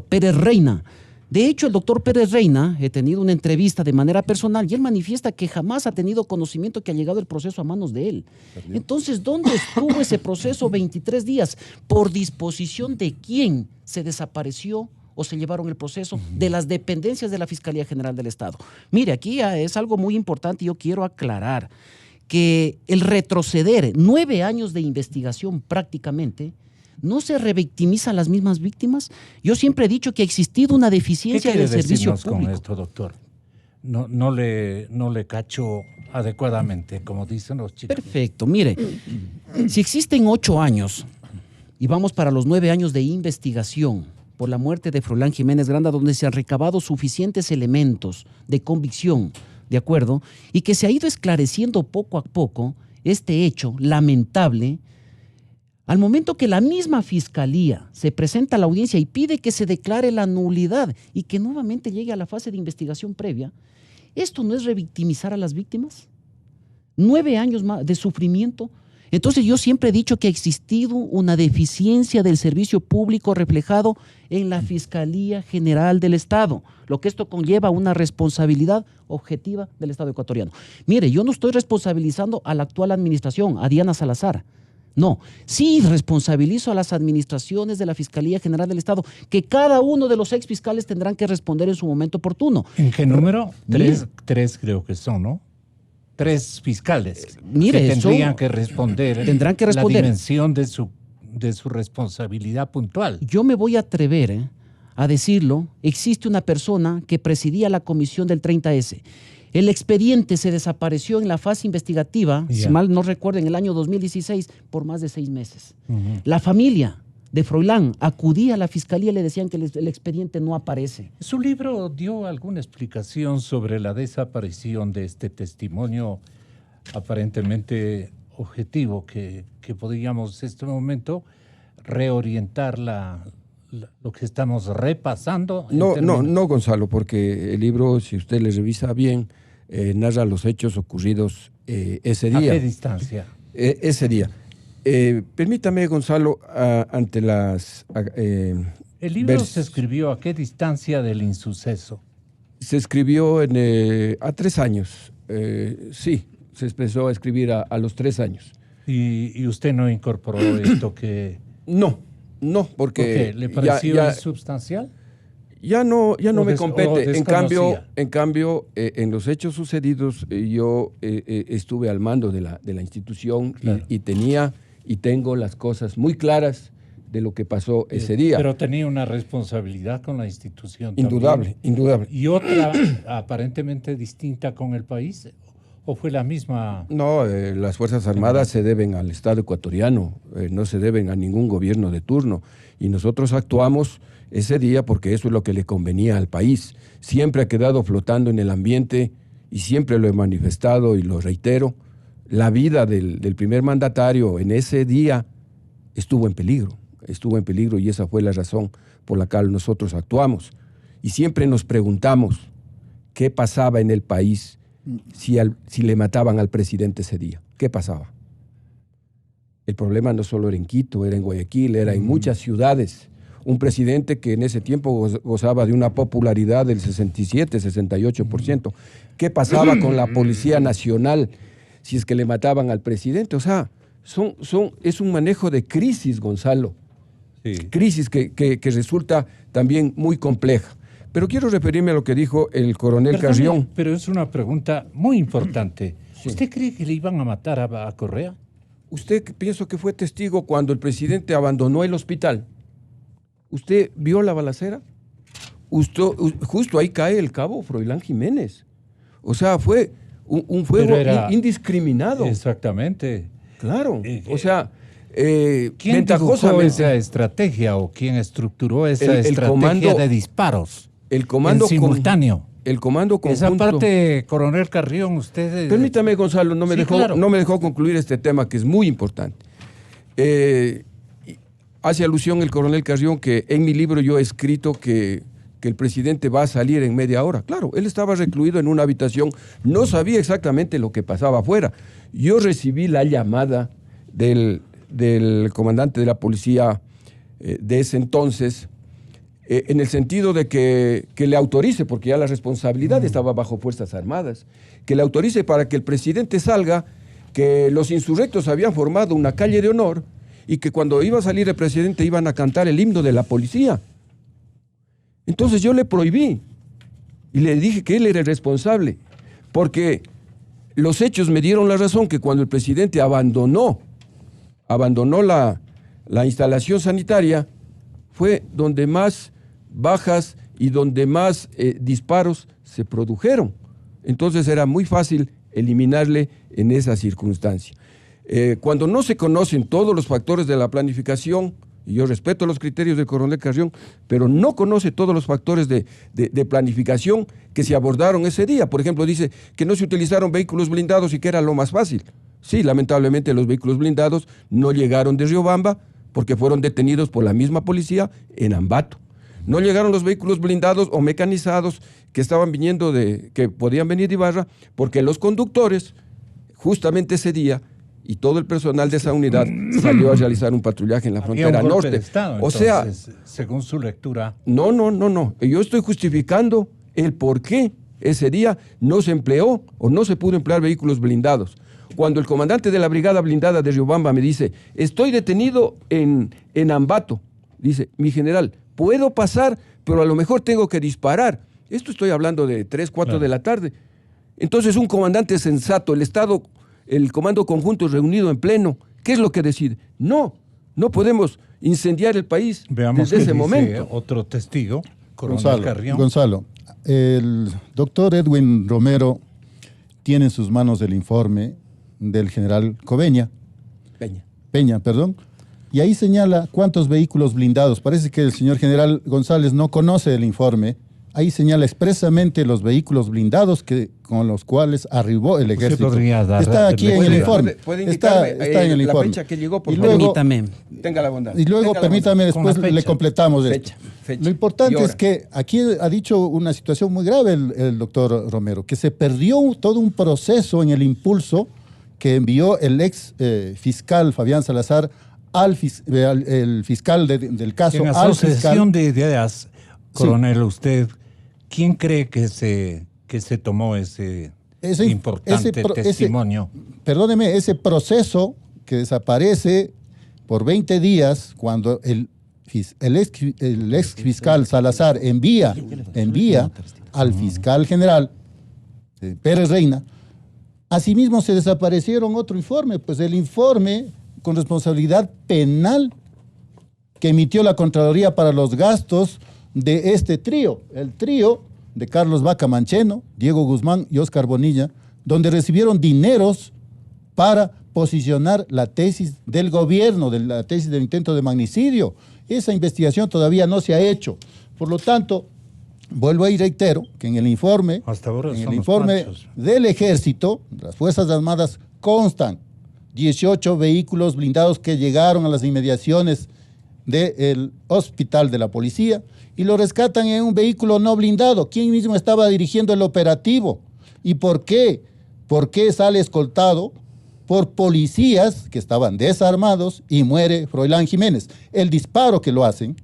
Pérez Reina. De hecho, el doctor Pérez Reina, he tenido una entrevista de manera personal y él manifiesta que jamás ha tenido conocimiento que ha llegado el proceso a manos de él. Entonces, ¿dónde estuvo ese proceso 23 días? ¿Por disposición de quién se desapareció o se llevaron el proceso? De las dependencias de la Fiscalía General del Estado. Mire, aquí es algo muy importante y yo quiero aclarar que el retroceder 9 años de investigación prácticamente no se revictimiza a las mismas víctimas. Yo siempre he dicho que ha existido una deficiencia del servicio público. Con esto, doctor? No le cacho adecuadamente, como dicen los chicos. Perfecto. Mire, si existen 8 años y vamos para los 9 años de investigación por la muerte de Froilán Jiménez Granda, donde se han recabado suficientes elementos de convicción, ¿de acuerdo? Y que se ha ido esclareciendo poco a poco este hecho lamentable. Al momento que la misma Fiscalía se presenta a la audiencia y pide que se declare la nulidad y que nuevamente llegue a la fase de investigación previa, ¿esto no es revictimizar a las víctimas? 9 años más de sufrimiento. Entonces yo siempre he dicho que ha existido una deficiencia del servicio público reflejado en la Fiscalía General del Estado, lo que esto conlleva una responsabilidad objetiva del Estado ecuatoriano. Mire, yo no estoy responsabilizando a la actual administración, a Diana Salazar. No, sí responsabilizo a las administraciones de la Fiscalía General del Estado, que cada uno de los exfiscales tendrán que responder en su momento oportuno. ¿En qué número? Tres creo que son, ¿no? 3 fiscales mire, que tendrán que responder la dimensión de su responsabilidad puntual. Yo me voy a atrever a decirlo. Existe una persona que presidía la comisión del 30S. El expediente se desapareció en la fase investigativa, si mal no recuerdo, en el año 2016, por más de 6 meses. La familia de Froilán acudía a la fiscalía y le decían que el expediente no aparece. ¿Su libro dio alguna explicación sobre la desaparición de este testimonio aparentemente objetivo que podríamos en este momento reorientar lo que estamos repasando? No, Gonzalo, porque el libro, si usted le revisa bien, narra los hechos ocurridos ese día. ¿A qué distancia? Ese día. Permítame, Gonzalo, ante las... ¿El libro se escribió a qué distancia del insuceso? Se escribió a 3 años. Sí, se empezó a escribir a los 3 años. ¿Y usted no incorporó esto que...? No, porque... ¿Por qué? ¿Le pareció insubstancial? Ya no me compete. En cambio, en los hechos sucedidos, yo estuve al mando de la institución, claro. y tengo las cosas muy claras de lo que pasó ese día. Pero tenía una responsabilidad con la institución. Indudable. ¿Y otra aparentemente distinta con el país? ¿O fue la misma? No, las Fuerzas Armadas se deben al Estado ecuatoriano, no se deben a ningún gobierno de turno. Y nosotros actuamos ese día porque eso es lo que le convenía al país. Siempre ha quedado flotando en el ambiente y siempre lo he manifestado y lo reitero. La vida del primer mandatario en ese día estuvo en peligro y esa fue la razón por la cual nosotros actuamos. Y siempre nos preguntamos qué pasaba en el país si le mataban al presidente ese día. ¿Qué pasaba? El problema no solo era en Quito, era en Guayaquil, era en muchas ciudades. Un presidente que en ese tiempo gozaba de una popularidad del 67, 68%. ¿Qué pasaba con la Policía Nacional si es que le mataban al presidente? O sea, es un manejo de crisis, Gonzalo. Sí. Crisis que resulta también muy compleja. Pero quiero referirme a lo que dijo el coronel Carrión. Pero es una pregunta muy importante. Sí. ¿Usted cree que le iban a matar a Correa? Usted pienso que fue testigo cuando el presidente abandonó el hospital. ¿Usted vio la balacera? Justo ahí cae el cabo Froilán Jiménez. O sea, fue un fuego indiscriminado. Exactamente. Claro. O sea, ¿quién dibujó esa estrategia o quién estructuró esa estrategia de disparos? El comando simultáneo. El comando conjunto. Esa parte, coronel Carrión, usted... Permítame, Gonzalo, no me dejó concluir este tema que es muy importante. Hace alusión el coronel Carrión que en mi libro yo he escrito que el presidente va a salir en media hora. Claro, él estaba recluido en una habitación, no sabía exactamente lo que pasaba afuera. Yo recibí la llamada del comandante de la policía de ese entonces, en el sentido de que le autorice, porque ya la responsabilidad estaba bajo Fuerzas Armadas, que le autorice para que el presidente salga, que los insurrectos habían formado una calle de honor y que cuando iba a salir el presidente iban a cantar el himno de la policía. Entonces yo le prohibí y le dije que él era el responsable, porque los hechos me dieron la razón que cuando el presidente abandonó la instalación sanitaria, fue donde más bajas y donde más disparos se produjeron. Entonces era muy fácil eliminarle en esa circunstancia. Cuando no se conocen todos los factores de la planificación, y yo respeto los criterios del coronel Carrión, pero no conoce todos los factores de planificación que se abordaron ese día. Por ejemplo, dice que no se utilizaron vehículos blindados y que era lo más fácil. Sí, lamentablemente los vehículos blindados no llegaron de Riobamba porque fueron detenidos por la misma policía en Ambato. No llegaron los vehículos blindados o mecanizados que estaban viniendo que podían venir de Ibarra, porque los conductores, justamente ese día, y todo el personal de esa unidad salió a realizar un patrullaje en la frontera norte. De Estado, entonces, o sea, según su lectura. No. Yo estoy justificando el por qué ese día no se empleó o no se pudo emplear vehículos blindados. Cuando el comandante de la brigada blindada de Riobamba me dice, estoy detenido en Ambato, dice, mi general, puedo pasar, pero a lo mejor tengo que disparar. Esto estoy hablando de 3, 4 de la tarde. Entonces un comandante sensato, el comando conjunto reunido en pleno, ¿qué es lo que decide? No podemos incendiar el país. Veamos desde ese momento. Otro testigo, coronel Carrión. Gonzalo, el doctor Edwin Romero tiene en sus manos el informe del general Peña, y ahí señala cuántos vehículos blindados. Parece que el señor general González no conoce el informe. Ahí señala expresamente los vehículos blindados con los cuales arribó el ejército. Está aquí en el informe. Está en el informe. La fecha que llegó, por favor. Permítame. Tenga la bondad. Y luego, permítame, después le completamos esto. Fecha. Lo importante es que aquí ha dicho una situación muy grave el doctor Romero, que se perdió todo un proceso en el impulso que envió el ex fiscal Fabián Salazar el fiscal del caso. En asociación de ideas, coronel, usted, ¿quién cree que se tomó ese importante testimonio? Perdóneme, ese proceso que desaparece por 20 días cuando el ex fiscal Salazar envía al fiscal general Pérez Reina. Asimismo se desaparecieron otro informe, pues el informe con responsabilidad penal que emitió la Contraloría para los gastos de este trío, el trío de Carlos Vaca Mancheno, Diego Guzmán y Óscar Bonilla, donde recibieron dineros para posicionar la tesis del gobierno, de la tesis del intento de magnicidio. Esa investigación todavía no se ha hecho. Por lo tanto, vuelvo y reitero que en el informe, del Ejército, de las Fuerzas Armadas, constan 18 vehículos blindados que llegaron a las inmediaciones del hospital de la policía y lo rescatan en un vehículo no blindado. ¿Quién mismo estaba dirigiendo el operativo? ¿Y por qué? ¿Por qué sale escoltado por policías que estaban desarmados y muere Froilán Jiménez? El disparo que lo hacen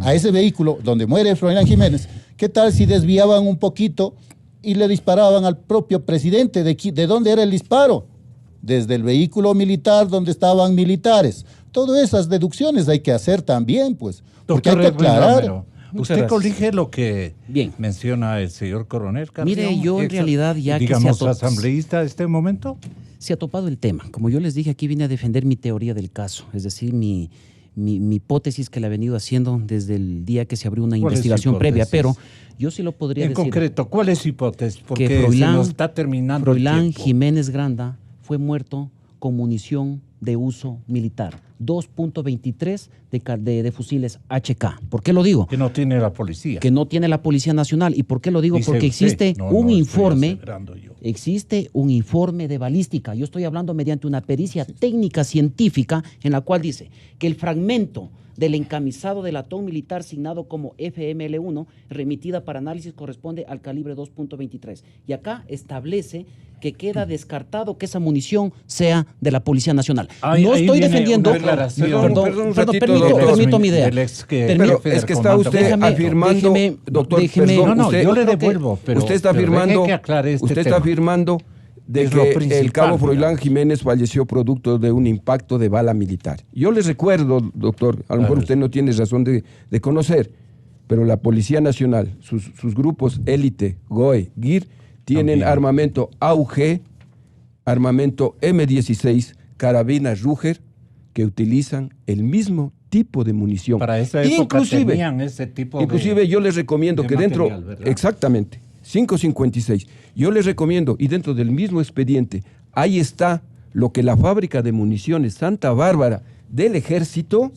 a ese vehículo donde muere Froilán Jiménez, ¿qué tal si desviaban un poquito y le disparaban al propio presidente? ¿De dónde era el disparo? Desde el vehículo militar donde estaban militares. Todas esas deducciones hay que hacer también, pues. Porque hay que aclarar. Usted colige lo que menciona el señor coronel Carrión. Mire, yo en realidad ya digamos, que asambleísta de este momento. Se ha topado el tema. Como yo les dije, aquí vine a defender mi teoría del caso, es decir, mi hipótesis que la he venido haciendo desde el día que se abrió una investigación previa, pero yo sí lo podría decir. En concreto, ¿cuál es su hipótesis? Porque se nos está terminando Froilán Jiménez Granda fue muerto con munición de uso militar, 2.23 de fusiles HK. ¿Por qué lo digo? Que no tiene la policía. Que no tiene la Policía Nacional. ¿Y por qué lo digo? Dice porque existe informe. Existe un informe de balística. Yo estoy hablando mediante una pericia técnica científica en la cual dice que el fragmento del encamisado del latón militar signado como FML1 remitida para análisis corresponde al calibre 2.23. Y acá establece que queda descartado que esa munición sea de la Policía Nacional. No estoy defendiendo... Permito mi idea. Pero es que está usted afirmando, doctor, yo le devuelvo, pero usted está afirmando de que el cabo Froilán Jiménez falleció producto de un impacto de bala militar. Yo les recuerdo, doctor, a lo mejor usted no tiene razón de conocer, pero la Policía Nacional, sus grupos élite, GOE, GIR, tienen armamento AUG, armamento M16, carabinas Ruger, que utilizan el mismo tipo de munición. Para esa época tenían ese tipo inclusive yo les recomiendo que material, dentro... ¿verdad? Exactamente. 556. Yo les recomiendo, y dentro del mismo expediente, ahí está lo que la fábrica de municiones Santa Bárbara del Ejército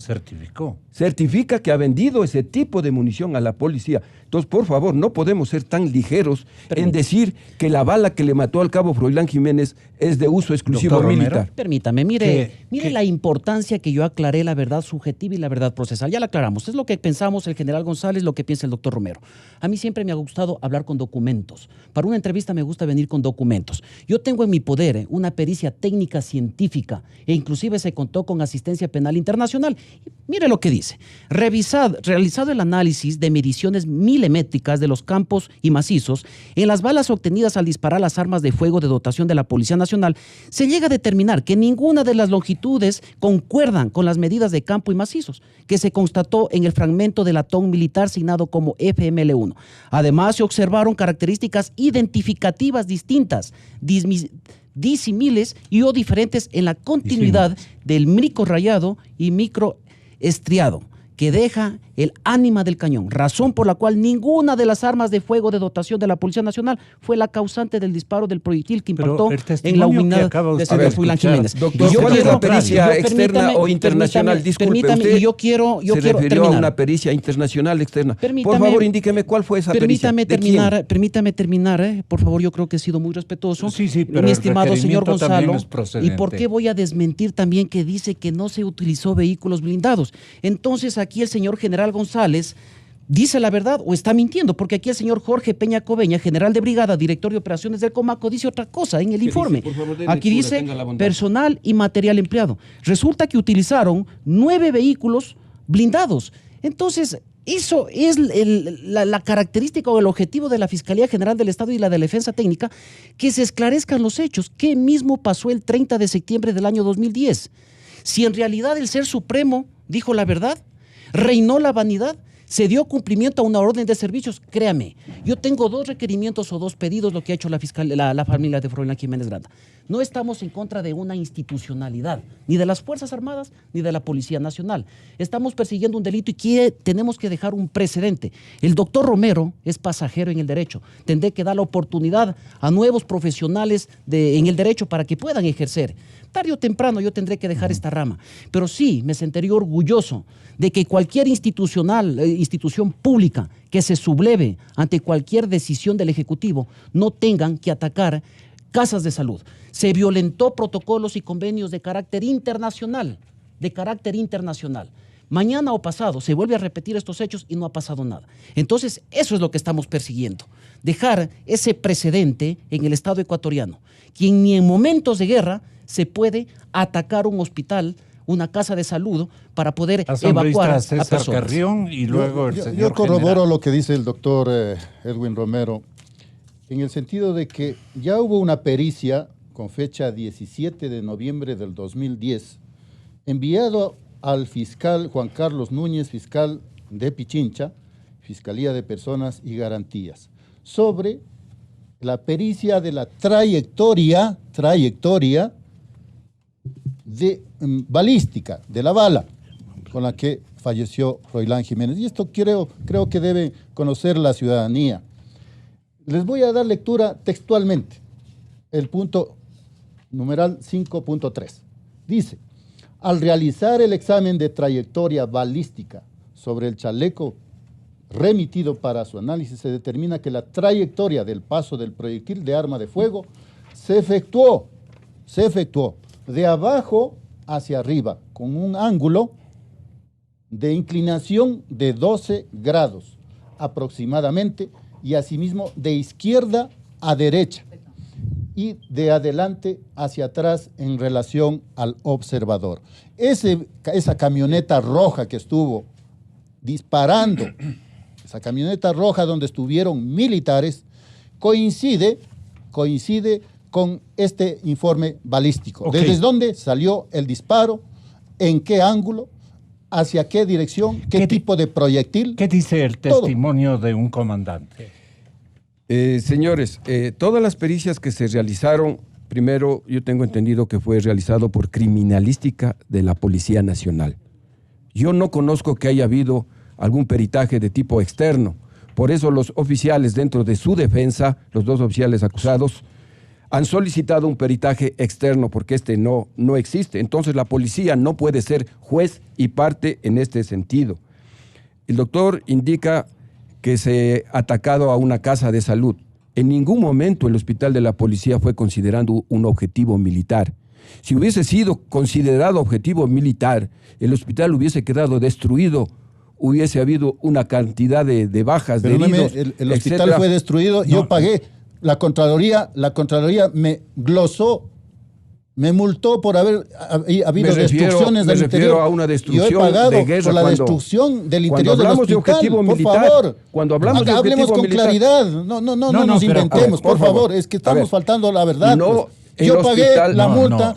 certifica que ha vendido ese tipo de munición a la policía. Entonces, por favor, no podemos ser tan ligeros en decir que la bala que le mató al cabo Froilán Jiménez es de uso exclusivo militar. Permítame, mire la importancia que yo aclaré la verdad subjetiva y la verdad procesal. Ya la aclaramos. Es lo que pensamos el general González, lo que piensa el doctor Romero. A mí siempre me ha gustado hablar con documentos. Para una entrevista me gusta venir con documentos. Yo tengo en mi poder una pericia técnica científica e inclusive se contó con asistencia penal internacional. Mire lo que dice. Realizado el análisis de mediciones milimétricas de los campos y macizos en las balas obtenidas al disparar las armas de fuego de dotación de la Policía Nacional, se llega a determinar que ninguna de las longitudes concuerdan con las medidas de campo y macizos que se constató en el fragmento del latón militar signado como FML1. Además, se observaron características identificativas distintas, disímiles y o diferentes en la continuidad del micro rayado y micro estriado que deja el ánima del cañón, razón por la cual ninguna de las armas de fuego de dotación de la Policía Nacional fue la causante del disparo del proyectil que impactó en la unidad de señor Froilán Jiménez. Doctor, ¿cuál es la pericia externa o internacional? Disculpe, usted se refirió a una pericia internacional externa. Por favor, indíqueme cuál fue esa pericia. Permítame terminar, por favor, yo creo que he sido muy respetuoso. Pero mi estimado señor Gonzalo. ¿Y por qué voy a desmentir también que dice que no se utilizó vehículos blindados? Entonces, aquí el señor general González dice la verdad o está mintiendo, porque aquí el señor Jorge Peña Coveña, general de brigada, director de operaciones del Comaco, dice otra cosa en el informe. Aquí dice personal y material empleado. Resulta que utilizaron 9 vehículos blindados. Entonces, eso es la característica o el objetivo de la Fiscalía General del Estado y la de la Defensa Técnica, que se esclarezcan los hechos. ¿Qué mismo pasó el 30 de septiembre del año 2010? Si en realidad el Ser Supremo dijo la verdad, reinó la vanidad, se dio cumplimiento a una orden de servicios. Créame, yo tengo 2 requerimientos o 2 pedidos, lo que ha hecho la familia de Froilán Jiménez Granda. No estamos en contra de una institucionalidad, ni de las Fuerzas Armadas, ni de la Policía Nacional. Estamos persiguiendo un delito y tenemos que dejar un precedente. El doctor Romero es pasajero en el derecho. Tendré que dar la oportunidad a nuevos profesionales en el derecho para que puedan ejercer. Tarde o temprano yo tendré que dejar esta rama. Pero sí, me sentiría orgulloso de que cualquier institución pública que se subleve ante cualquier decisión del Ejecutivo no tengan que atacar casas de salud. Se violentó protocolos y convenios de carácter internacional. Mañana o pasado se vuelve a repetir estos hechos y no ha pasado nada. Entonces, eso es lo que estamos persiguiendo. Dejar ese precedente en el Estado ecuatoriano, quien ni en momentos de guerra se puede atacar un hospital, una casa de salud, para poder evacuar a personas. Carrión y luego yo corroboro lo que dice el doctor Edwin Romero, en el sentido de que ya hubo una pericia con fecha 17 de noviembre del 2010, enviado al fiscal Juan Carlos Núñez, fiscal de Pichincha, Fiscalía de Personas y Garantías, sobre la pericia de la trayectoria de balística, de la bala con la que falleció Froilán Jiménez. Y esto creo que debe conocer la ciudadanía. Les voy a dar lectura textualmente. El punto numeral 5.3. Dice: al realizar el examen de trayectoria balística sobre el chaleco remitido para su análisis, se determina que la trayectoria del paso del proyectil de arma de fuego se efectuó de abajo hacia arriba, con un ángulo de inclinación de 12 grados aproximadamente, y asimismo de izquierda a derecha y de adelante hacia atrás en relación al observador. Esa camioneta roja que estuvo disparando, esa camioneta roja donde estuvieron militares, coincide con este informe balístico. Okay. ¿Desde dónde salió el disparo? ¿En qué ángulo? ¿Hacia qué dirección? ¿Qué tipo de proyectil? ¿Qué dice el testimonio de un comandante? Señores, todas las pericias que se realizaron, primero yo tengo entendido que fue realizado por criminalística de la Policía Nacional. Yo no conozco que haya habido algún peritaje de tipo externo. Por eso los oficiales, dentro de su defensa, los dos oficiales acusados, han solicitado un peritaje externo porque este no existe. Entonces la policía no puede ser juez y parte en este sentido. El doctor indica que se ha atacado a una casa de salud. En ningún momento el hospital de la policía fue considerando un objetivo militar. Si hubiese sido considerado objetivo militar, el hospital hubiese quedado destruido, hubiese habido una cantidad de bajas, de heridos, el hospital fue destruido, yo pagué. La Contraloría me glosó, me multó por haber habido destrucciones del interior. Me refiero a una destrucción yo he pagado de guerra por la destrucción del interior del hospital, objetivo militar, por favor. Cuando hablamos de hablemos con militar, claridad, no nos inventemos, por favor, es que estamos faltando a la verdad. No, pues. Yo pagué la multa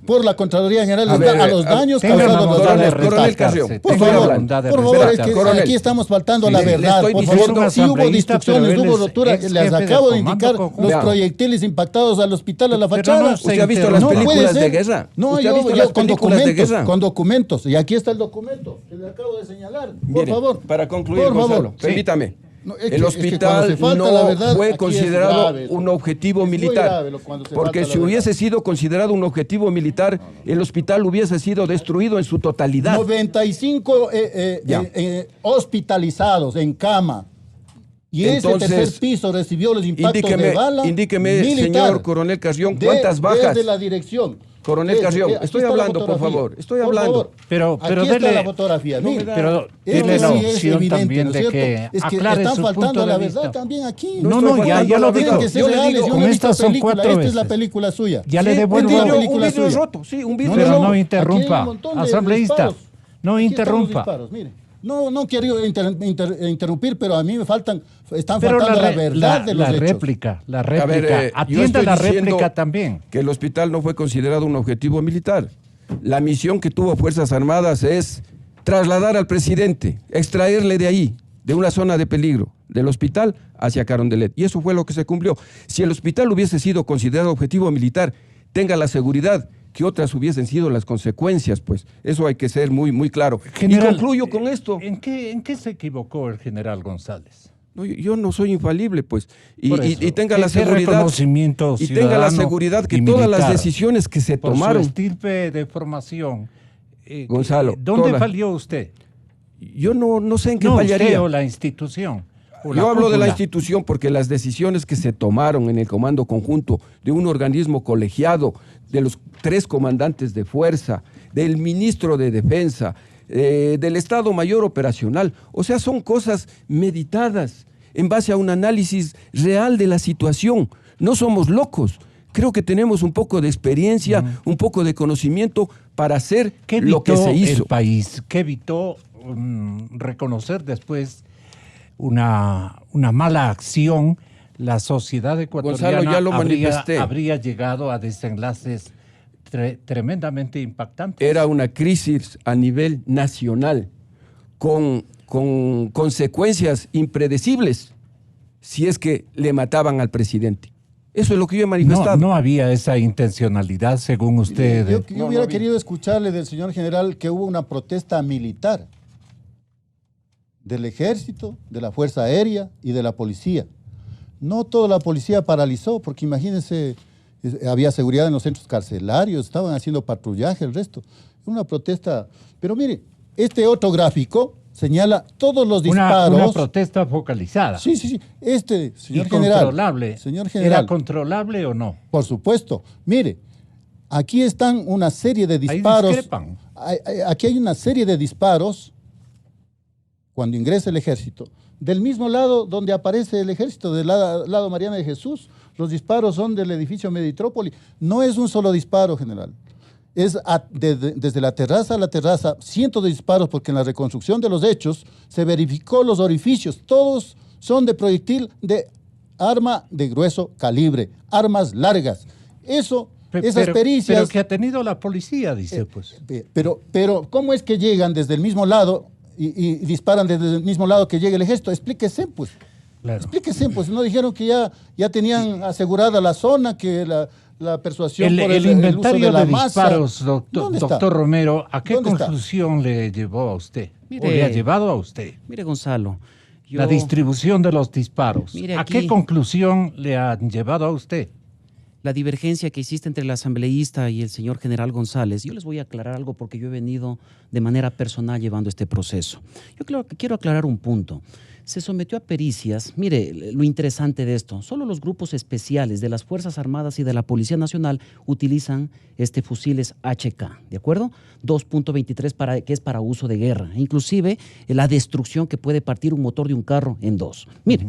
por la Contraloría General a los daños causados los daños. Coronel Carrión, por favor, es que aquí estamos faltando a la verdad. Por favor, si hubo destrucciones, hubo roturas, les acabo de indicar los proyectiles impactados al hospital, a la fachada. ¿Usted ha visto las películas de guerra? No, yo con documentos, y aquí está el documento que le acabo de señalar. Por favor. Para concluir, Gonzalo, permítame. El hospital no fue considerado un objetivo militar, porque si hubiese sido considerado un objetivo militar, el hospital hubiese sido destruido en su totalidad. 95 hospitalizados en cama. Y entonces, ese tercer piso recibió los impactos de bala. Indíqueme, militar, señor Coronel Carrión, ¿cuántas bajas? Desde la dirección. Coronel Carrión, estoy hablando, por favor. Estoy hablando. Pero aquí está la fotografía. Pero tiene la opción también de que aclare están su faltando punto de la vista. verdad también aquí. Ya lo digo. Yo le con estas son 4 veces. Esta es la película suya. Ya le devuelvo la película suya. Roto, sí, un vidrio. Pero no interrumpa. Asambleísta, no interrumpa. No quiero interrumpir, pero a mí están faltando la verdad de los hechos. La réplica. Atienda la réplica también. Que el hospital no fue considerado un objetivo militar. La misión que tuvo Fuerzas Armadas es trasladar al presidente, extraerle de ahí, de una zona de peligro, del hospital hacia Carondelet. Y eso fue lo que se cumplió. Si el hospital hubiese sido considerado objetivo militar, tenga la seguridad que otras hubiesen sido las consecuencias, pues eso hay que ser muy, muy claro. General, y concluyo con esto. ¿En qué se equivocó el general González? No, yo no soy infalible, pues. Y tenga la seguridad. Y tenga la seguridad que todas las decisiones que se tomaron. Por su estirpe de formación. Gonzalo. ¿Dónde falló usted? Yo no sé en qué fallaría. Usted o la institución. Yo hablo de la institución porque las decisiones que se tomaron en el comando conjunto de un organismo colegiado, de los 3 comandantes de fuerza, del ministro de Defensa, del Estado Mayor Operacional, o sea, son cosas meditadas en base a un análisis real de la situación. No somos locos. Creo que tenemos un poco de experiencia, un poco de conocimiento para hacer lo que se hizo. El país? ¿Qué evitó reconocer después una mala acción? La sociedad ecuatoriana, Gonzalo, ya lo manifesté, habría llegado a desenlaces tremendamente impactantes. Era una crisis a nivel nacional, con con consecuencias impredecibles si es que le mataban al presidente. Eso es lo que yo he manifestado. No había esa intencionalidad, según usted. Yo hubiera querido escucharle del señor general que hubo una protesta militar del ejército, de la Fuerza Aérea y de la policía. No toda la policía paralizó, porque imagínense, había seguridad en los centros carcelarios, estaban haciendo patrullaje, el resto. Una protesta. Pero mire, este otro gráfico señala todos los disparos. Una protesta focalizada. Sí. Señor general. Señor general. ¿Era controlable o no? Por supuesto. Mire, aquí están una serie de disparos. Ahí discrepan. Aquí hay una serie de disparos cuando ingresa el ejército. Del mismo lado donde aparece el ejército, del lado Mariana de Jesús, los disparos son del edificio Meditrópoli. No es un solo disparo, general. Es desde la terraza a la terraza, cientos de disparos, porque en la reconstrucción de los hechos se verificó los orificios. Todos son de proyectil de arma de grueso calibre, armas largas. Esas pericias... Pero que ha tenido la policía, dice pues. Pero ¿cómo es que llegan desde el mismo lado y disparan desde el mismo lado que llega el ejército? Explíquese, pues. Claro. Explíquese, pues. No dijeron que ya tenían asegurada la zona, que la persuasión por el inventario uso de la disparos, masa. doctor Romero, ¿a qué conclusión le llevó a usted? ¿O le ha llevado a usted? Mire, Gonzalo. La distribución de los disparos. Mire, ¿A qué conclusión le han llevado a usted? La divergencia que existe entre el asambleísta y el señor general González, yo les voy a aclarar algo porque yo he venido de manera personal llevando este proceso. Yo quiero aclarar un punto. Se sometió a pericias. Mire, lo interesante de esto, solo los grupos especiales de las Fuerzas Armadas y de la Policía Nacional utilizan fusiles HK, ¿de acuerdo? 2.23 que es para uso de guerra, inclusive la destrucción que puede partir un motor de un carro en dos. Mire,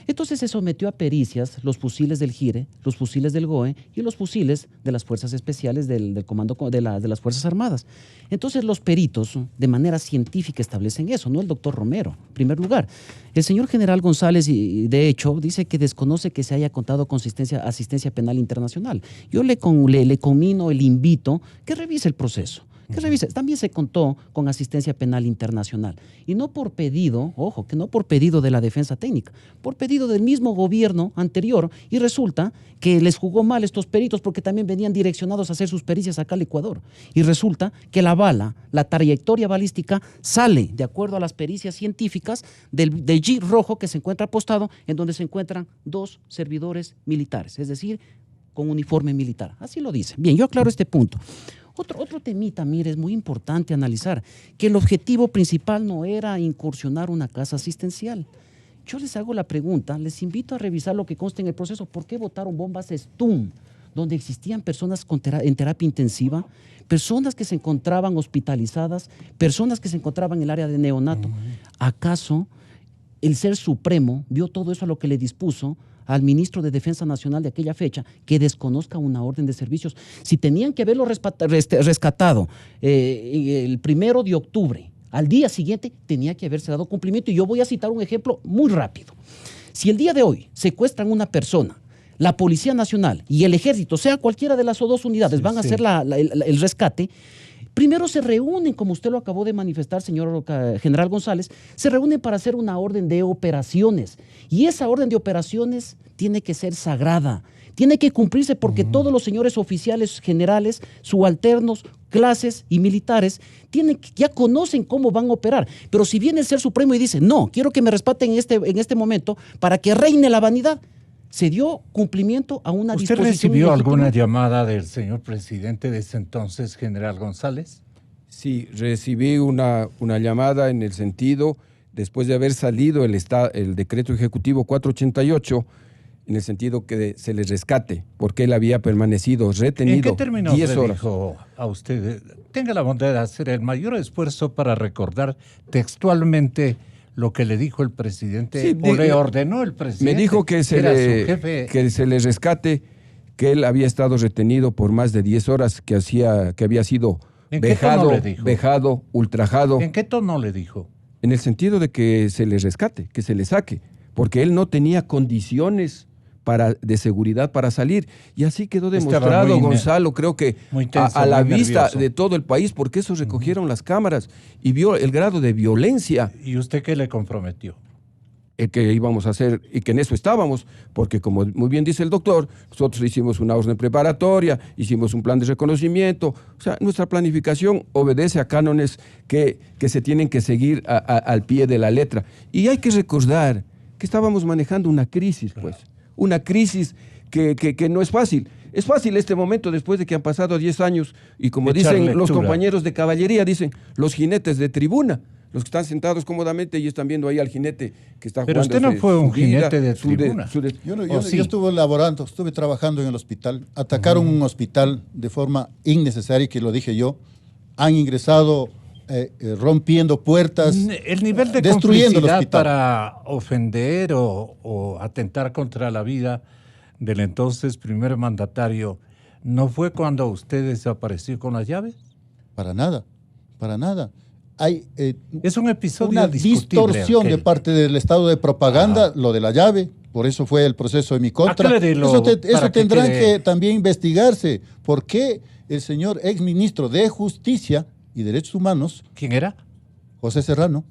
entonces se sometió a pericias los fusiles del GIRE, los fusiles del GOE y los fusiles de las Fuerzas Especiales del Comando de las Fuerzas Armadas. Entonces los peritos de manera científica establecen eso, no el doctor Romero, en primer lugar. El señor general González, de hecho, dice que desconoce que se haya contado con asistencia penal internacional. Yo le comino, le invito que revise el proceso. Que revise. También se contó con asistencia penal internacional. Y no por pedido, ojo, que no por pedido de la defensa técnica, por pedido del mismo gobierno anterior. Y resulta que les jugó mal estos peritos porque también venían direccionados a hacer sus pericias acá al Ecuador. Y resulta que la bala, la trayectoria balística, sale de acuerdo a las pericias científicas del Jeep rojo que se encuentra apostado, en donde se encuentran 2 servidores militares, es decir, con uniforme militar. Así lo dice. Bien, yo aclaro este punto. Otro temita, mire, es muy importante analizar que el objetivo principal no era incursionar una casa asistencial. Yo les hago la pregunta, les invito a revisar lo que consta en el proceso. ¿Por qué botaron bombas Stum, donde existían personas en terapia intensiva, personas que se encontraban hospitalizadas, personas que se encontraban en el área de neonato? ¿Acaso el Ser Supremo vio todo eso a lo que le dispuso al ministro de Defensa Nacional de aquella fecha que desconozca una orden de servicios? Si tenían que haberlo rescatado el 1 de octubre, al día siguiente tenía que haberse dado cumplimiento. Y yo voy a citar un ejemplo muy rápido. Si el día de hoy secuestran una persona, la Policía Nacional y el Ejército, sea cualquiera de las dos unidades, van a hacer el rescate. Primero se reúnen, como usted lo acabó de manifestar, señor general González, se reúnen para hacer una orden de operaciones. Y esa orden de operaciones tiene que ser sagrada, tiene que cumplirse porque todos los señores oficiales generales, subalternos, clases y militares ya conocen cómo van a operar. Pero si viene el Ser Supremo y dice, no, quiero que me rescaten en este momento para que reine la vanidad, se dio cumplimiento a una disposición. ¿Usted recibió alguna llamada del señor presidente de ese entonces, general González? Sí, recibí una llamada en el sentido, después de haber salido el decreto ejecutivo 488, en el sentido que se les rescate, porque él había permanecido retenido 10 horas. ¿En qué términos le dijo a usted? Tenga la bondad de hacer el mayor esfuerzo para recordar textualmente lo que le dijo el presidente, sí, o le ordenó el presidente. Me dijo que se le rescate, que él había estado retenido por más de 10 horas, que había sido vejado, ultrajado. ¿En qué tono le dijo? En el sentido de que se le rescate, que se le saque, porque él no tenía condiciones de seguridad para salir. Y así quedó demostrado, Gonzalo, creo que tenso, a la vista nervioso de todo el país, porque eso recogieron las cámaras y vio el grado de violencia. ¿Y usted qué le comprometió? El que íbamos a hacer y que en eso estábamos, porque como muy bien dice el doctor, nosotros hicimos una orden preparatoria, hicimos un plan de reconocimiento, o sea, nuestra planificación obedece a cánones que se tienen que seguir al pie de la letra. Y hay que recordar que estábamos manejando una crisis, pues, una crisis que no es fácil. Es fácil este momento después de que han pasado 10 años y como dicen los compañeros de caballería, dicen los jinetes de tribuna, los que están sentados cómodamente y están viendo ahí al jinete que está jugando. Pero usted no fue un jinete de tribuna. Yo estuve trabajando en el hospital. Atacaron un hospital de forma innecesaria, que lo dije yo. Han ingresado rompiendo puertas, el nivel de destruyendo el hospital para ofender o atentar contra la vida del entonces primer mandatario, ¿no fue cuando usted desapareció con las llaves? Para nada. Hay es un episodio una distorsión de parte del Estado de propaganda, lo de la llave, por eso fue el proceso en mi contra. Eso tendrán que también investigarse. ¿Por qué el señor exministro de Justicia y Derechos Humanos... ¿Quién era? José Serrano.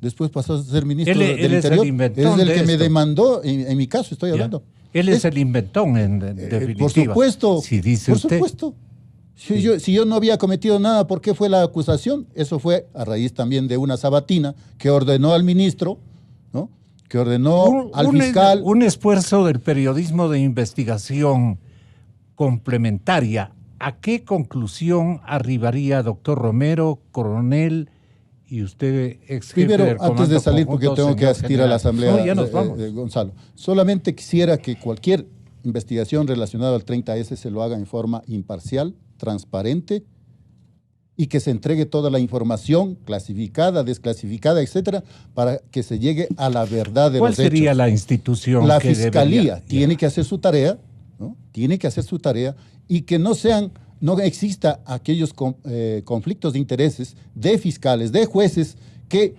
Después pasó a ser ministro del Interior. Él es el que me demandó, en mi caso estoy hablando. Él es el inventón, en definitiva. Por supuesto. Si dice usted. Por supuesto. Si yo no había cometido nada, ¿por qué fue la acusación? Eso fue a raíz también de una sabatina que ordenó al ministro, ¿no? Que ordenó al fiscal. Un esfuerzo del periodismo de investigación complementaria. ¿A qué conclusión arribaría, doctor Romero, coronel, y usted, ex jefe Primero, del Comando antes de salir, porque Conjunto, tengo que asistir a la asamblea, no, ya nos vamos. Gonzalo, solamente quisiera que cualquier investigación relacionada al 30S se lo haga en forma imparcial, transparente, y que se entregue toda la información clasificada, desclasificada, etcétera, para que se llegue a la verdad de los hechos. ¿Cuál sería la institución La que Fiscalía tiene que hacer su tarea, ¿no? Tiene que hacer su tarea, y que no exista aquellos conflictos de intereses de fiscales, de jueces que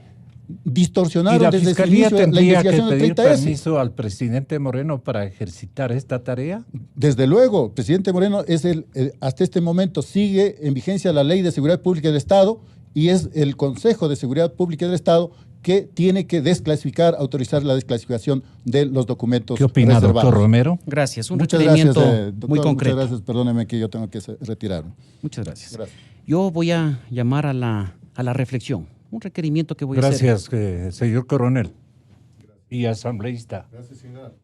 distorsionaron desde el inicio la investigación del 30S. ¿Y la Fiscalía tendría que pedir permiso al presidente Moreno para ejercitar esta tarea? Desde luego, el presidente Moreno es hasta este momento sigue en vigencia la Ley de Seguridad Pública del Estado, y es el Consejo de Seguridad Pública del Estado que tiene que autorizar la desclasificación de los documentos. ¿Qué opina, doctor Romero? Gracias. Muchas requerimiento gracias, doctor, muy concreto. Muchas gracias, perdóneme que yo tengo que retirarme. Muchas gracias. Yo voy a llamar a la reflexión. Un requerimiento que voy a hacer. Gracias, señor coronel. Y asambleísta. Gracias, señor.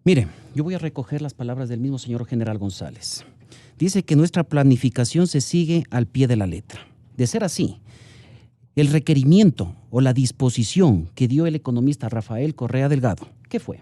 Mire, yo voy a recoger las palabras del mismo señor general González. Dice que nuestra planificación se sigue al pie de la letra. De ser así, el requerimiento o la disposición que dio el economista Rafael Correa Delgado, ¿qué fue?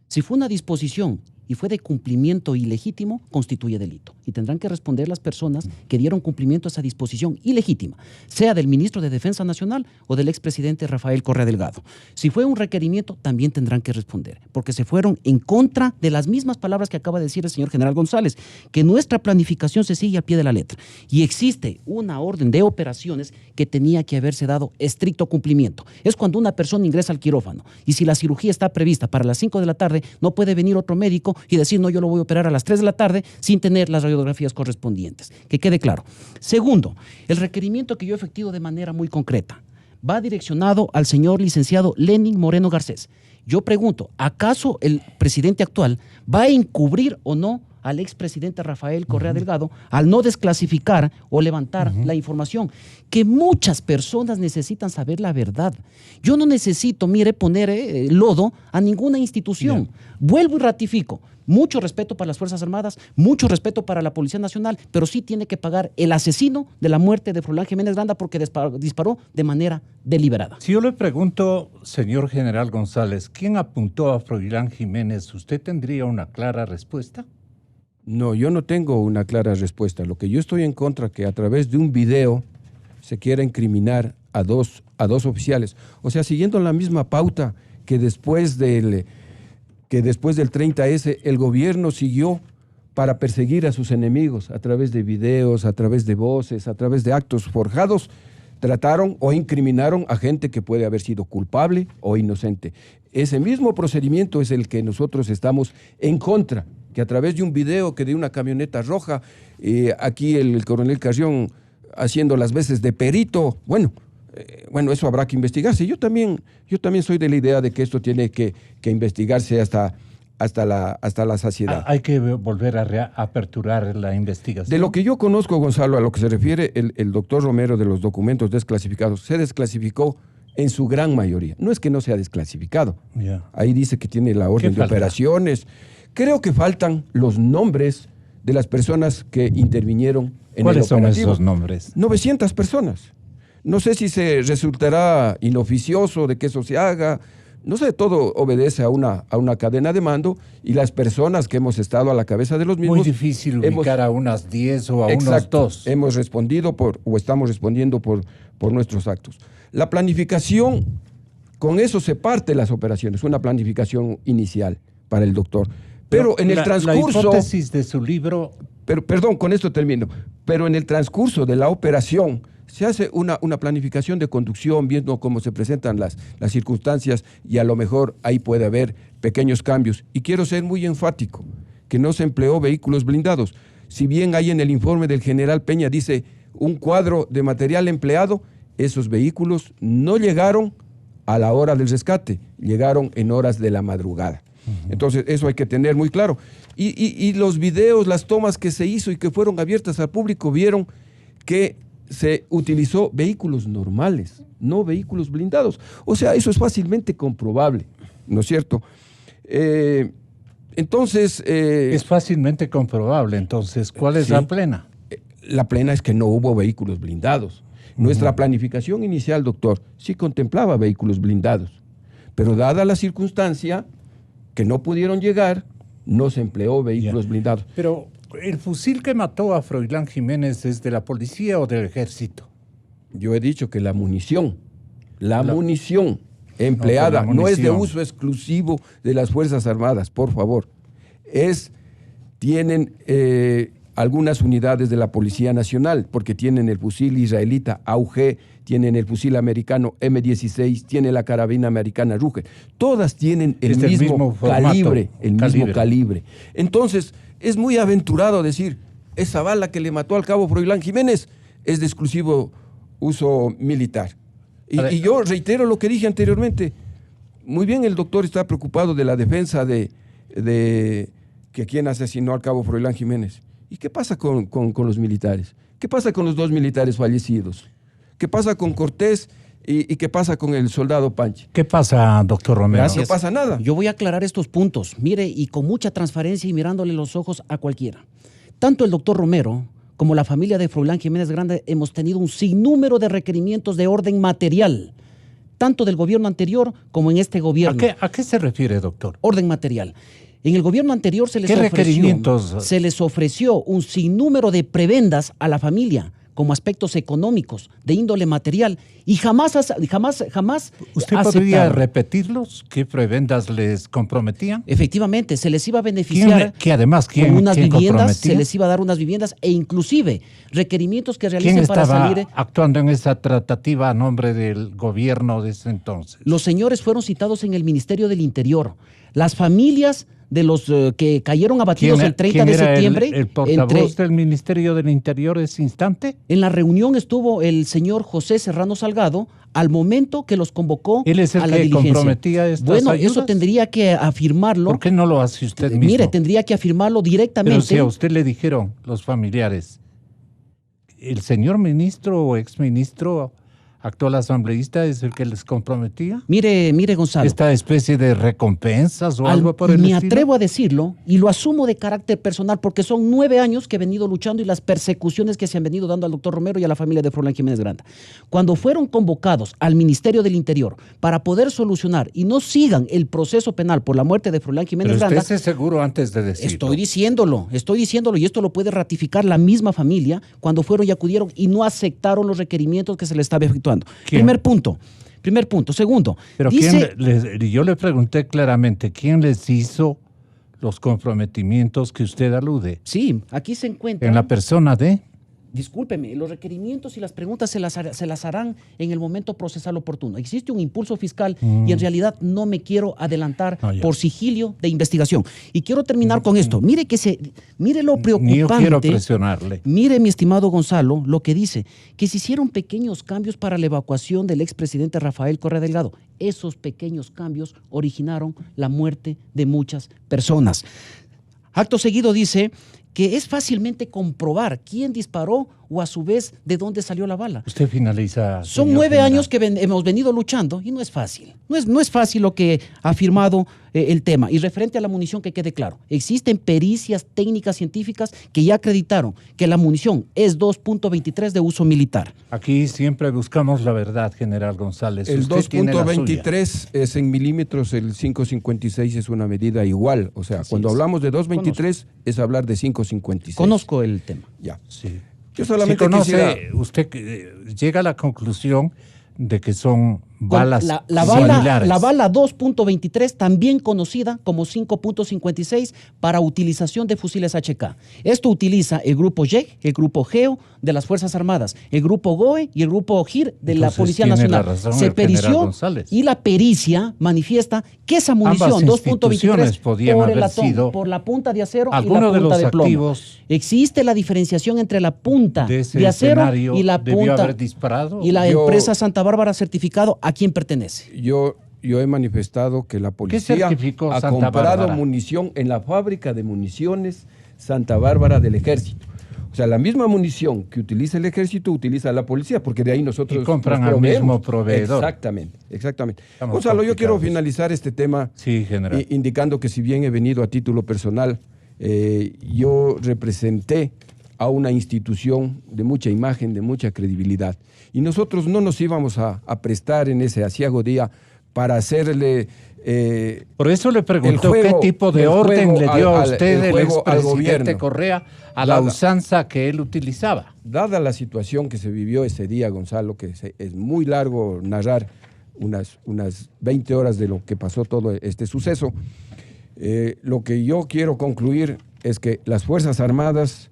Si fue una disposición y fue de cumplimiento ilegítimo, constituye delito. Y tendrán que responder las personas que dieron cumplimiento a esa disposición ilegítima, sea del ministro de Defensa Nacional o del expresidente Rafael Correa Delgado. Si fue un requerimiento, también tendrán que responder, porque se fueron en contra de las mismas palabras que acaba de decir el señor general González, que nuestra planificación se sigue a pie de la letra. Y existe una orden de operaciones que tenía que haberse dado estricto cumplimiento. Es cuando una persona ingresa al quirófano y si la cirugía está prevista para las 5 de la tarde, no puede venir otro médico y decir, no, yo lo voy a operar a las 3 de la tarde sin tener las radiografías correspondientes. Que quede claro. Segundo, el requerimiento que yo efectivo de manera muy concreta va direccionado al señor licenciado Lenin Moreno Garcés. Yo pregunto, ¿acaso el presidente actual va a encubrir o no al expresidente Rafael Correa Delgado al no desclasificar o levantar la información? Que muchas personas necesitan saber la verdad. Yo no necesito, poner lodo a ninguna institución. Bien. Vuelvo y ratifico. Mucho respeto para las Fuerzas Armadas, mucho respeto para la Policía Nacional, pero sí tiene que pagar el asesino de la muerte de Froilán Jiménez Granda porque disparó de manera deliberada. Si yo le pregunto, señor general González, ¿quién apuntó a Froilán Jiménez? ¿Usted tendría una clara respuesta? No, yo no tengo una clara respuesta. Lo que yo estoy en contra es que a través de un video se quiera incriminar a dos oficiales. O sea, siguiendo la misma pauta que después del 30S el gobierno siguió para perseguir a sus enemigos a través de videos, a través de voces, a través de actos forjados. trataron o incriminaron a gente que puede haber sido culpable o inocente. Ese mismo procedimiento es el que nosotros estamos en contra, que a través de un video que de una camioneta roja, aquí el coronel Carrión haciendo las veces de perito, bueno, eso habrá que investigarse. Yo también soy de la idea de que esto tiene que investigarse hasta la saciedad. Hay que volver a aperturar la investigación. De lo que yo conozco, Gonzalo, a lo que se refiere el doctor Romero de los documentos desclasificados, se desclasificó en su gran mayoría. No es que no sea desclasificado. Yeah. Ahí dice que tiene la orden de operaciones. Creo que faltan los nombres de las personas que intervinieron en el operativo. ¿Cuáles son esos nombres? 900 personas. No sé si se resultará inoficioso de que eso se haga. No sé, todo obedece a una cadena de mando y las personas que hemos estado a la cabeza de los mismos... Muy difícil ubicar a unas 10 o a unos 2. Hemos respondido estamos respondiendo por nuestros actos. La planificación, con eso se parte las operaciones, una planificación inicial para el doctor. Pero en el transcurso... La hipótesis de su libro... Perdón, con esto termino. Pero en el transcurso de la operación se hace una planificación de conducción, viendo cómo se presentan las circunstancias y a lo mejor ahí puede haber pequeños cambios. Y quiero ser muy enfático, que no se empleó vehículos blindados. Si bien hay en el informe del general Peña, dice un cuadro de material empleado, esos vehículos no llegaron a la hora del rescate, llegaron en horas de la madrugada. Entonces, eso hay que tener muy claro. Y los videos, las tomas que se hizo y que fueron abiertas al público, vieron que se utilizó vehículos normales, no vehículos blindados. O sea, eso es fácilmente comprobable, ¿no es cierto? Entonces... es fácilmente comprobable. Entonces, ¿cuál es la plena? La plena es que no hubo vehículos blindados. Nuestra planificación inicial, doctor, sí contemplaba vehículos blindados, pero dada la circunstancia que no pudieron llegar, no se empleó vehículos blindados. Pero ¿el fusil que mató a Froilán Jiménez es de la policía o del ejército? Yo he dicho que la munición empleada no es de uso exclusivo de las Fuerzas Armadas, por favor. Tienen algunas unidades de la Policía Nacional, porque tienen el fusil israelita AUG, tienen el fusil americano M16, tiene la carabina americana Ruger. Todas tienen el mismo calibre. Entonces, es muy aventurado decir, esa bala que le mató al cabo Froilán Jiménez es de exclusivo uso militar. Y yo reitero lo que dije anteriormente. Muy bien, el doctor está preocupado de la defensa de que quien asesinó al cabo Froilán Jiménez. ¿Y qué pasa con los militares? ¿Qué pasa con los 2 militares fallecidos? ¿Qué pasa con Cortés y qué pasa con el soldado Panchi? ¿Qué pasa, doctor Romero? Gracias. No pasa nada. Yo voy a aclarar estos puntos. Mire, y con mucha transparencia y mirándole los ojos a cualquiera. Tanto el doctor Romero como la familia de Froilán Jiménez Grande hemos tenido un sinnúmero de requerimientos de orden material, tanto del gobierno anterior como en este gobierno. ¿A qué se refiere, doctor? Orden material. En el gobierno anterior se les ofreció un sinnúmero de prebendas a la familia como aspectos económicos de índole material y jamás ¿Usted podría repetirlos? ¿Qué prebendas les comprometían? Efectivamente, se les iba a beneficiar ¿Quién unas viviendas, comprometía? se les iba a dar unas viviendas e inclusive requerimientos que realicen para salir. ¿Quién estaba actuando en esa tratativa a nombre del gobierno de ese entonces? Los señores fueron citados en el Ministerio del Interior. Las familias de los que cayeron abatidos el 30 de septiembre. ¿El portavoz del Ministerio del Interior ese instante? En la reunión estuvo el señor José Serrano Salgado al momento que los convocó ¿Él es el a la que diligencia. Comprometía estas ayudas? Eso tendría que afirmarlo. ¿Por qué no lo hace usted mismo? Mire, tendría que afirmarlo directamente. Pero si a usted le dijeron los familiares, el señor ministro o exministro actual asambleísta es el que les comprometía. Mire, Gonzalo. ¿Esta especie de recompensas o algo por el estilo? Me atrevo a decirlo y lo asumo de carácter personal porque son 9 años que he venido luchando y las persecuciones que se han venido dando al doctor Romero y a la familia de Froilán Jiménez Granda. Cuando fueron convocados al Ministerio del Interior para poder solucionar y no sigan el proceso penal por la muerte de Froilán Jiménez Granda. Pero usted es seguro antes de decirlo. Estoy diciéndolo y esto lo puede ratificar la misma familia cuando fueron y acudieron y no aceptaron los requerimientos que se les estaba efectuando. ¿Quién? Primer punto. Segundo. Pero yo le pregunté claramente, ¿quién les hizo los comprometimientos que usted alude? Sí, aquí se encuentra. En la persona de... discúlpeme, los requerimientos y las preguntas se las harán en el momento procesal oportuno. Existe un impulso fiscal y en realidad no me quiero adelantar por sigilio de investigación. Y quiero terminar con esto. Mire lo preocupante. Yo quiero presionarle. Mire, mi estimado Gonzalo, lo que dice, que se hicieron pequeños cambios para la evacuación del expresidente Rafael Correa Delgado. Esos pequeños cambios originaron la muerte de muchas personas. Acto seguido dice que es fácilmente comprobar quién disparó o a su vez de dónde salió la bala. Usted finaliza. Son 9 años que hemos venido luchando y no es fácil. No es fácil lo que ha afirmado el tema. Y referente a la munición, que quede claro, existen pericias técnicas científicas que ya acreditaron que la munición es 2.23 de uso militar. Aquí siempre buscamos la verdad, general González. El 2.23 es en milímetros, el 5.56 es una medida igual. O sea, cuando hablamos de 2.23 es hablar de 5.56. Conozco el tema. Ya. Sí. Yo solamente usted llega a la conclusión de que son balas similares. La bala 2.23, también conocida como 5.56, para utilización de fusiles HK. Esto utiliza el grupo YEG, el grupo GEO de las Fuerzas Armadas, el grupo GOE y el grupo GIR de la Policía Nacional. Se perició y la pericia manifiesta que esa munición 2.23 por la punta de acero y la punta de plomo. Existe la diferenciación entre la punta de acero y la punta y la empresa Santa Bárbara certificado a quién pertenece. Yo he manifestado que la policía ha comprado munición en la fábrica de municiones Santa Bárbara del Ejército. O sea, la misma munición que utiliza el Ejército utiliza la policía, porque de ahí nosotros y compran al mismo proveedor. Exactamente. Gonzalo, yo quiero finalizar este tema indicando que si bien he venido a título personal, yo representé a una institución de mucha imagen, de mucha credibilidad. Y nosotros no nos íbamos a prestar en ese aciago día para hacerle... Por eso le preguntó qué tipo de orden le dio a usted el expresidente Correa a la usanza que él utilizaba. Dada la situación que se vivió ese día, Gonzalo, que es muy largo narrar unas 20 horas de lo que pasó todo este suceso, lo que yo quiero concluir es que las Fuerzas Armadas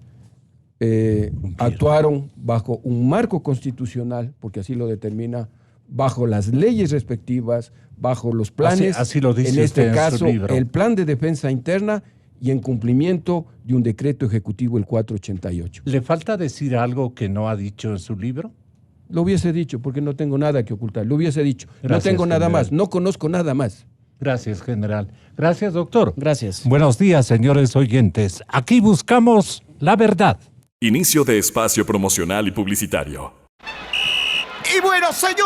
actuaron bajo un marco constitucional, porque así lo determina, bajo las leyes respectivas, bajo los planes, así lo dice en este caso, en su libro. El plan de defensa interna y en cumplimiento de un decreto ejecutivo, el 488. ¿Le falta decir algo que no ha dicho en su libro? Lo hubiese dicho, porque no tengo nada que ocultar. Lo hubiese dicho. Gracias, no tengo nada más, no conozco nada más. Gracias, general. Gracias, doctor. Gracias. Buenos días, señores oyentes. Aquí buscamos la verdad. Inicio de espacio promocional y publicitario. Y bueno, señores.